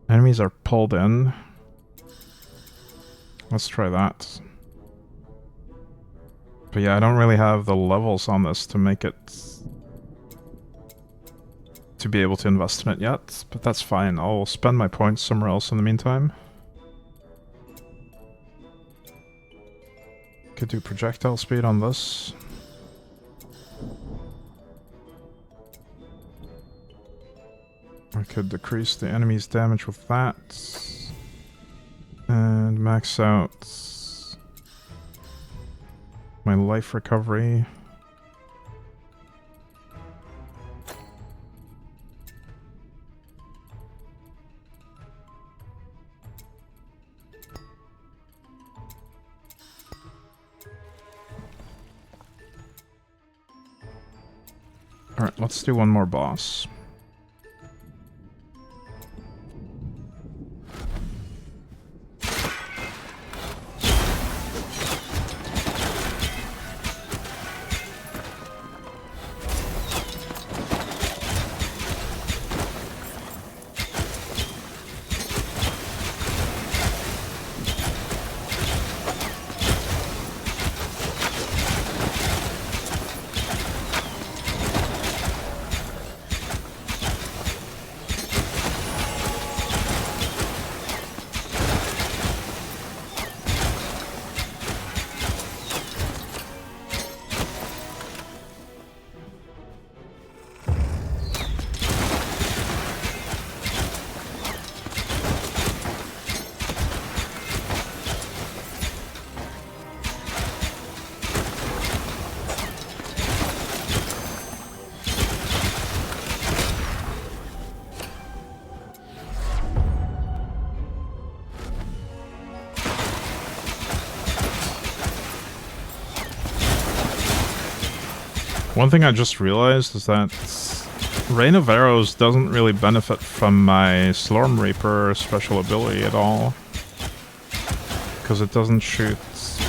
Enemies are pulled in. Let's try that. But yeah, I don't really have the levels on this to make it to be able to invest in it yet, but that's fine. I'll spend my points somewhere else in the meantime. Could do projectile speed on this. I could decrease the enemy's damage with that. And max out my life recovery. Alright, let's do one more boss. One thing I just realized is that Rain of Arrows doesn't really benefit from my Slorm Reaper special ability at all. Because it doesn't shoot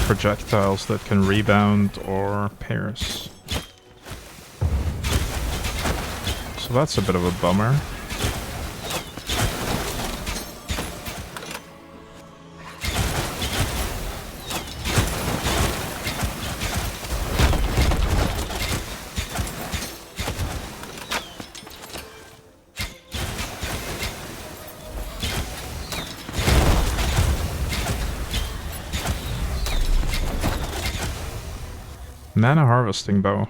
projectiles that can rebound or pierce. So that's a bit of a bummer. Mana harvesting bow.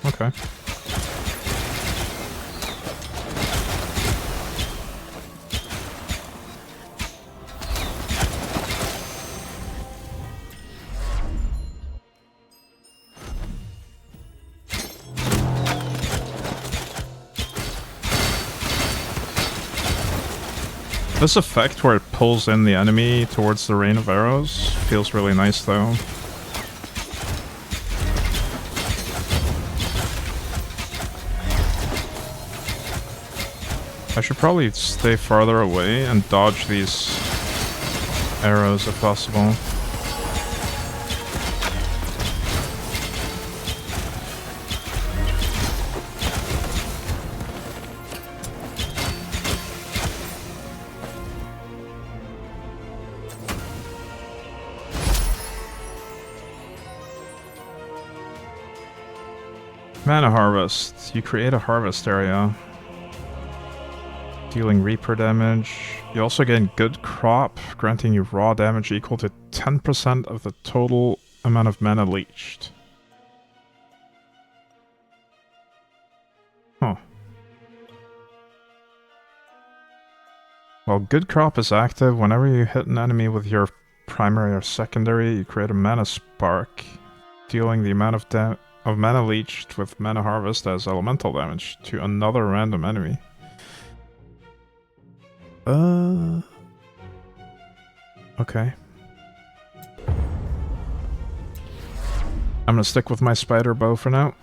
Okay. This effect where it pulls in the enemy towards the rain of arrows feels really nice though. I should probably stay farther away and dodge these arrows if possible. Mana harvest. You create a harvest area. Dealing Reaper damage. You also gain Good Crop, granting you raw damage equal to 10% of the total amount of mana leached. Huh. While Good Crop is active, whenever you hit an enemy with your primary or secondary, you create a mana spark, dealing the amount of mana leached with mana harvest as elemental damage to another random enemy. Okay. I'm gonna stick with my spider bow for now.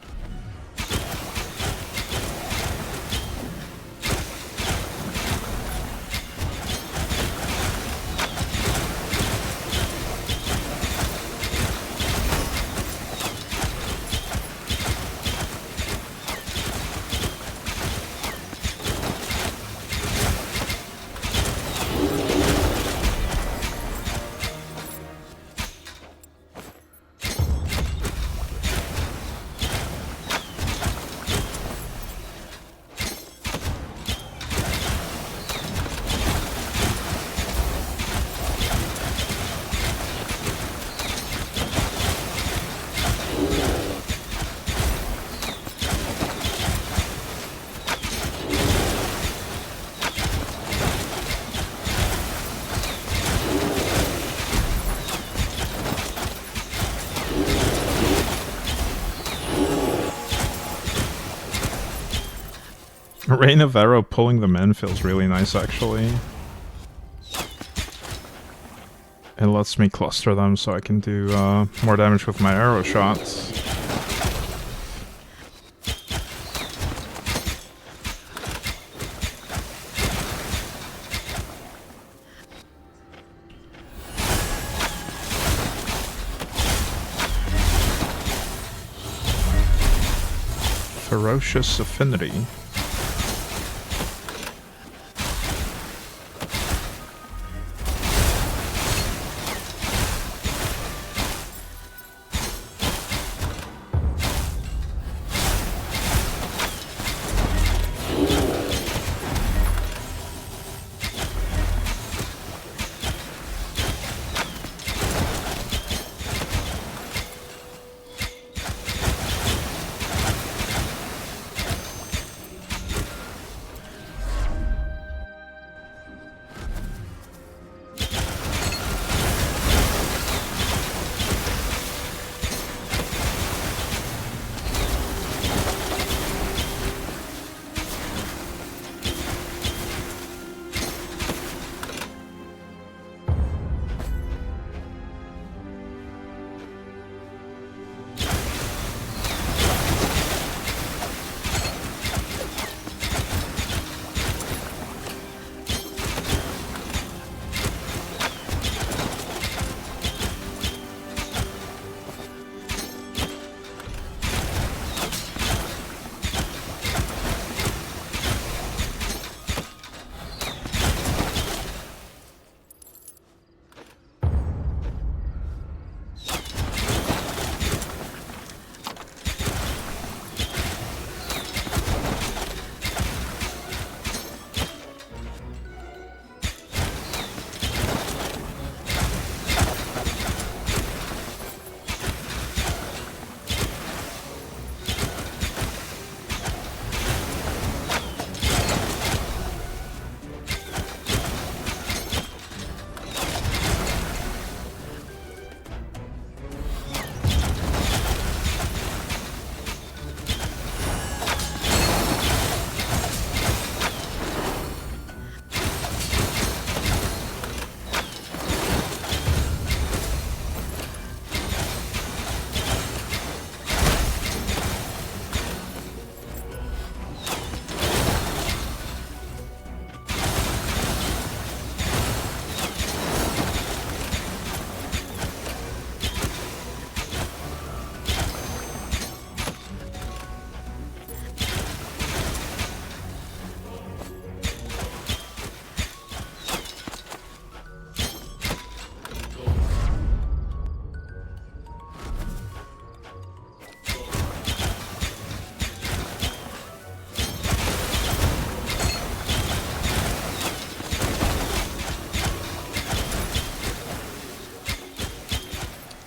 Rain of Arrow pulling them in feels really nice, actually. It lets me cluster them so I can do more damage with my arrow shots. Ferocious Affinity.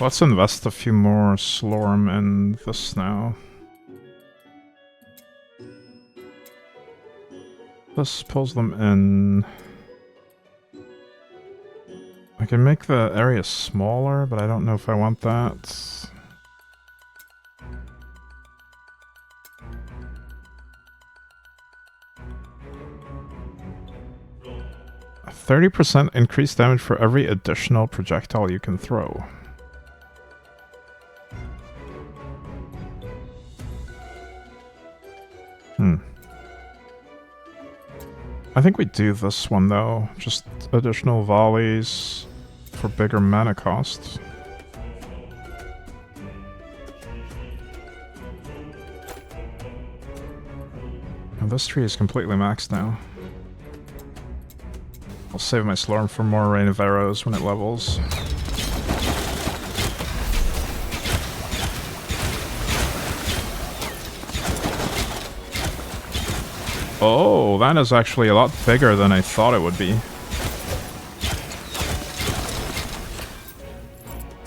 Let's invest a few more Slorm in this now. This pulls them in. I can make the area smaller, but I don't know if I want that. A 30% increased damage for every additional projectile you can throw. I think we do this one though, just additional volleys for bigger mana cost. And this tree is completely maxed now. I'll save my Slorm for more Rain of Arrows when it levels. Oh, that is actually a lot bigger than I thought it would be.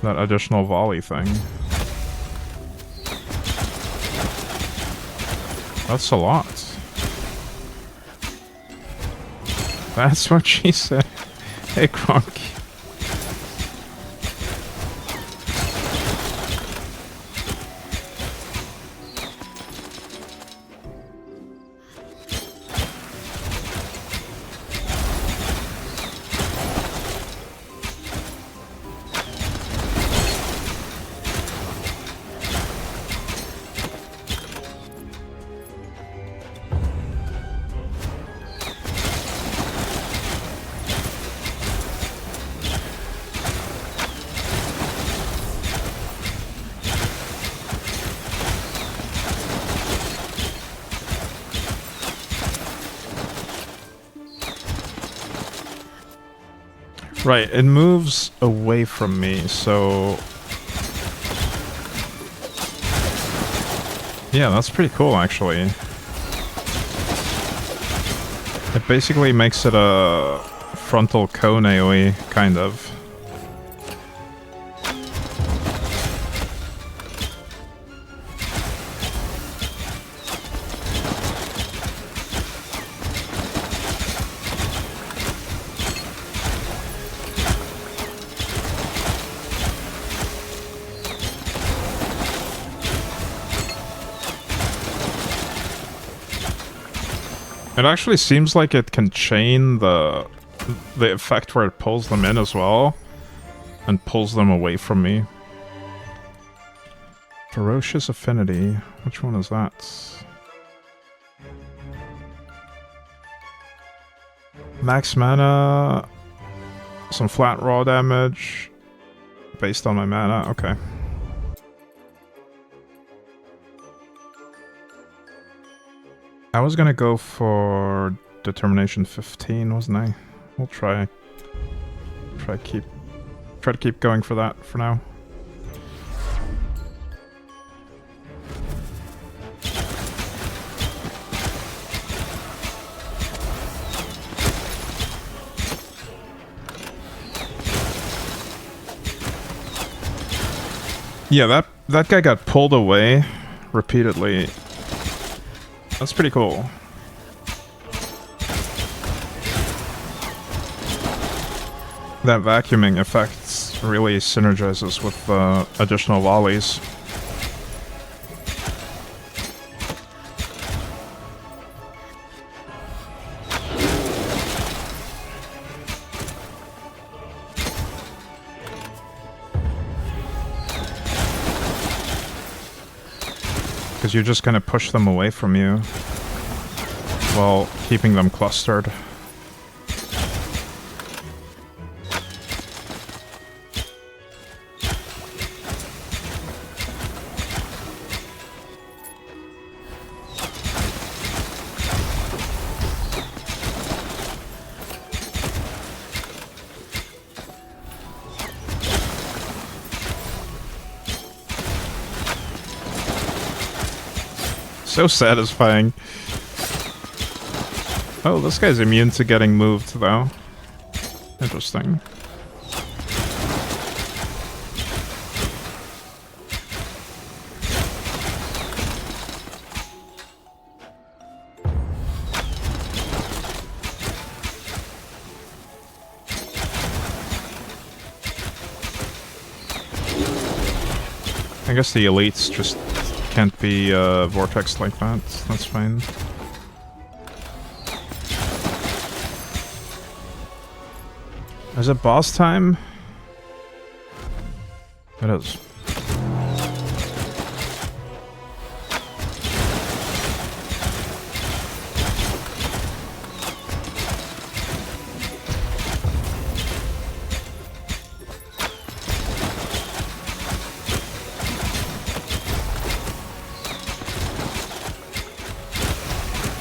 That additional volley thing. That's a lot. That's what she said. Hey, Kronk. Right, it moves away from me, so... Yeah, that's pretty cool, actually. It basically makes it a frontal cone AoE, kind of. It actually seems like it can chain the effect where it pulls them in as well, and pulls them away from me. Ferocious Affinity. Which one is that? Max mana, some flat raw damage, based on my mana. Okay. I was gonna go for Determination 15, wasn't I? We'll try to keep going for that for now. Yeah, that guy got pulled away repeatedly. That's pretty cool. That vacuuming effect really synergizes with additional volleys. Because you just kind of push them away from you while keeping them clustered. So satisfying. Oh, this guy's immune to getting moved, though. Interesting. I guess the elites just can't be vortex like that. That's fine. Is it boss time? It is.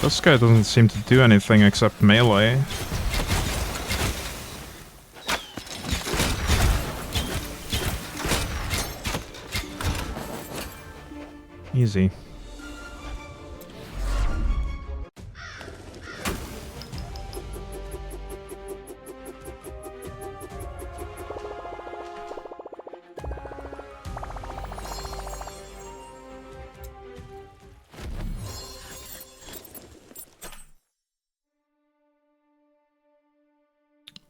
This guy doesn't seem to do anything except melee. Easy.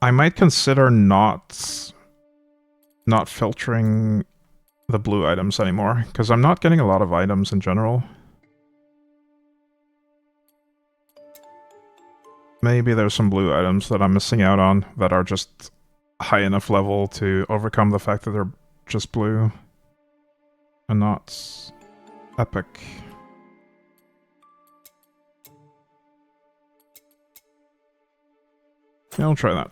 I might consider not filtering the blue items anymore, because I'm not getting a lot of items in general. Maybe there's some blue items that I'm missing out on that are just high enough level to overcome the fact that they're just blue and not epic. Yeah, I'll try that.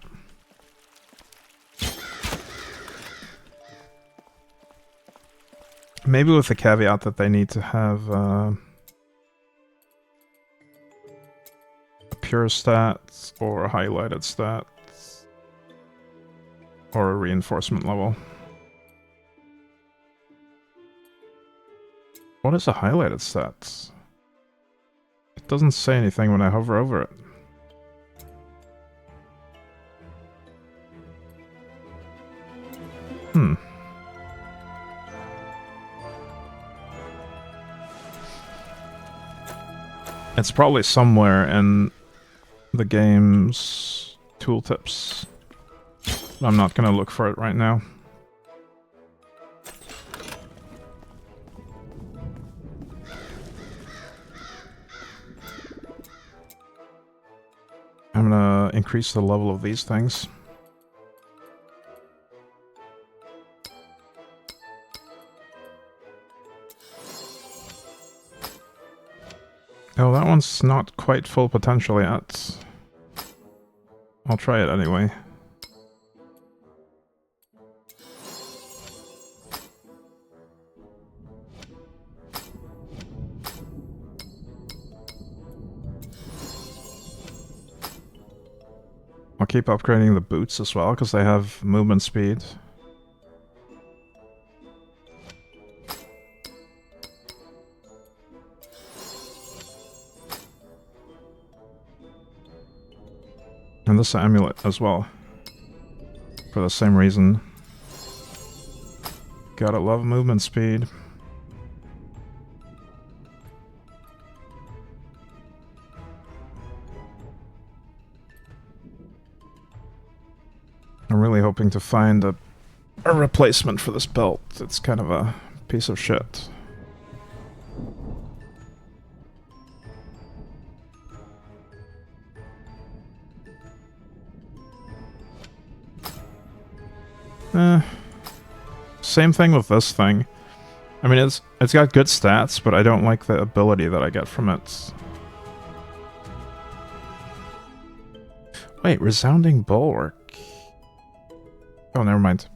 Maybe with the caveat that they need to have a pure stat or a highlighted stat. Or a reinforcement level. What is a highlighted stat? It doesn't say anything when I hover over it. Hmm. It's probably somewhere in the game's tooltips. I'm not gonna look for it right now. I'm gonna increase the level of these things. Oh, that one's not quite full potential yet. I'll try it anyway. I'll keep upgrading the boots as well, because they have movement speed. And this amulet as well. For the same reason. Gotta love movement speed. I'm really hoping to find a replacement for this belt. It's kind of a piece of shit. Same thing with this thing. I mean, it's got good stats, but I don't like the ability that I get from it. Wait, resounding bulwark. Oh, never mind.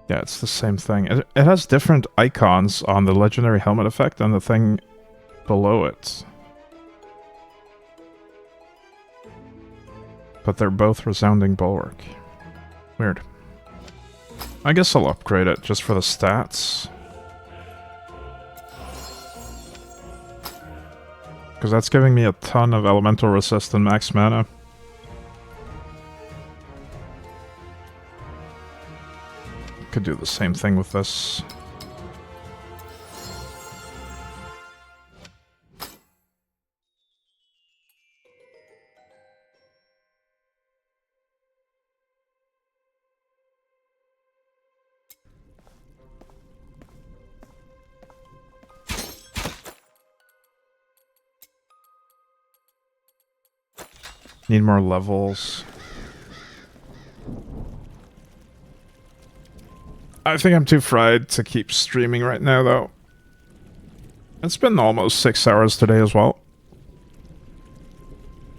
Yeah, it's the same thing. It has different icons on the legendary helmet effect and the thing below it. But they're both resounding bulwark. Weird. I guess I'll upgrade it just for the stats. Because that's giving me a ton of elemental resist and max mana. Could do the same thing with this. Need more levels. I think I'm too fried to keep streaming right now, though. It's been almost 6 hours today as well.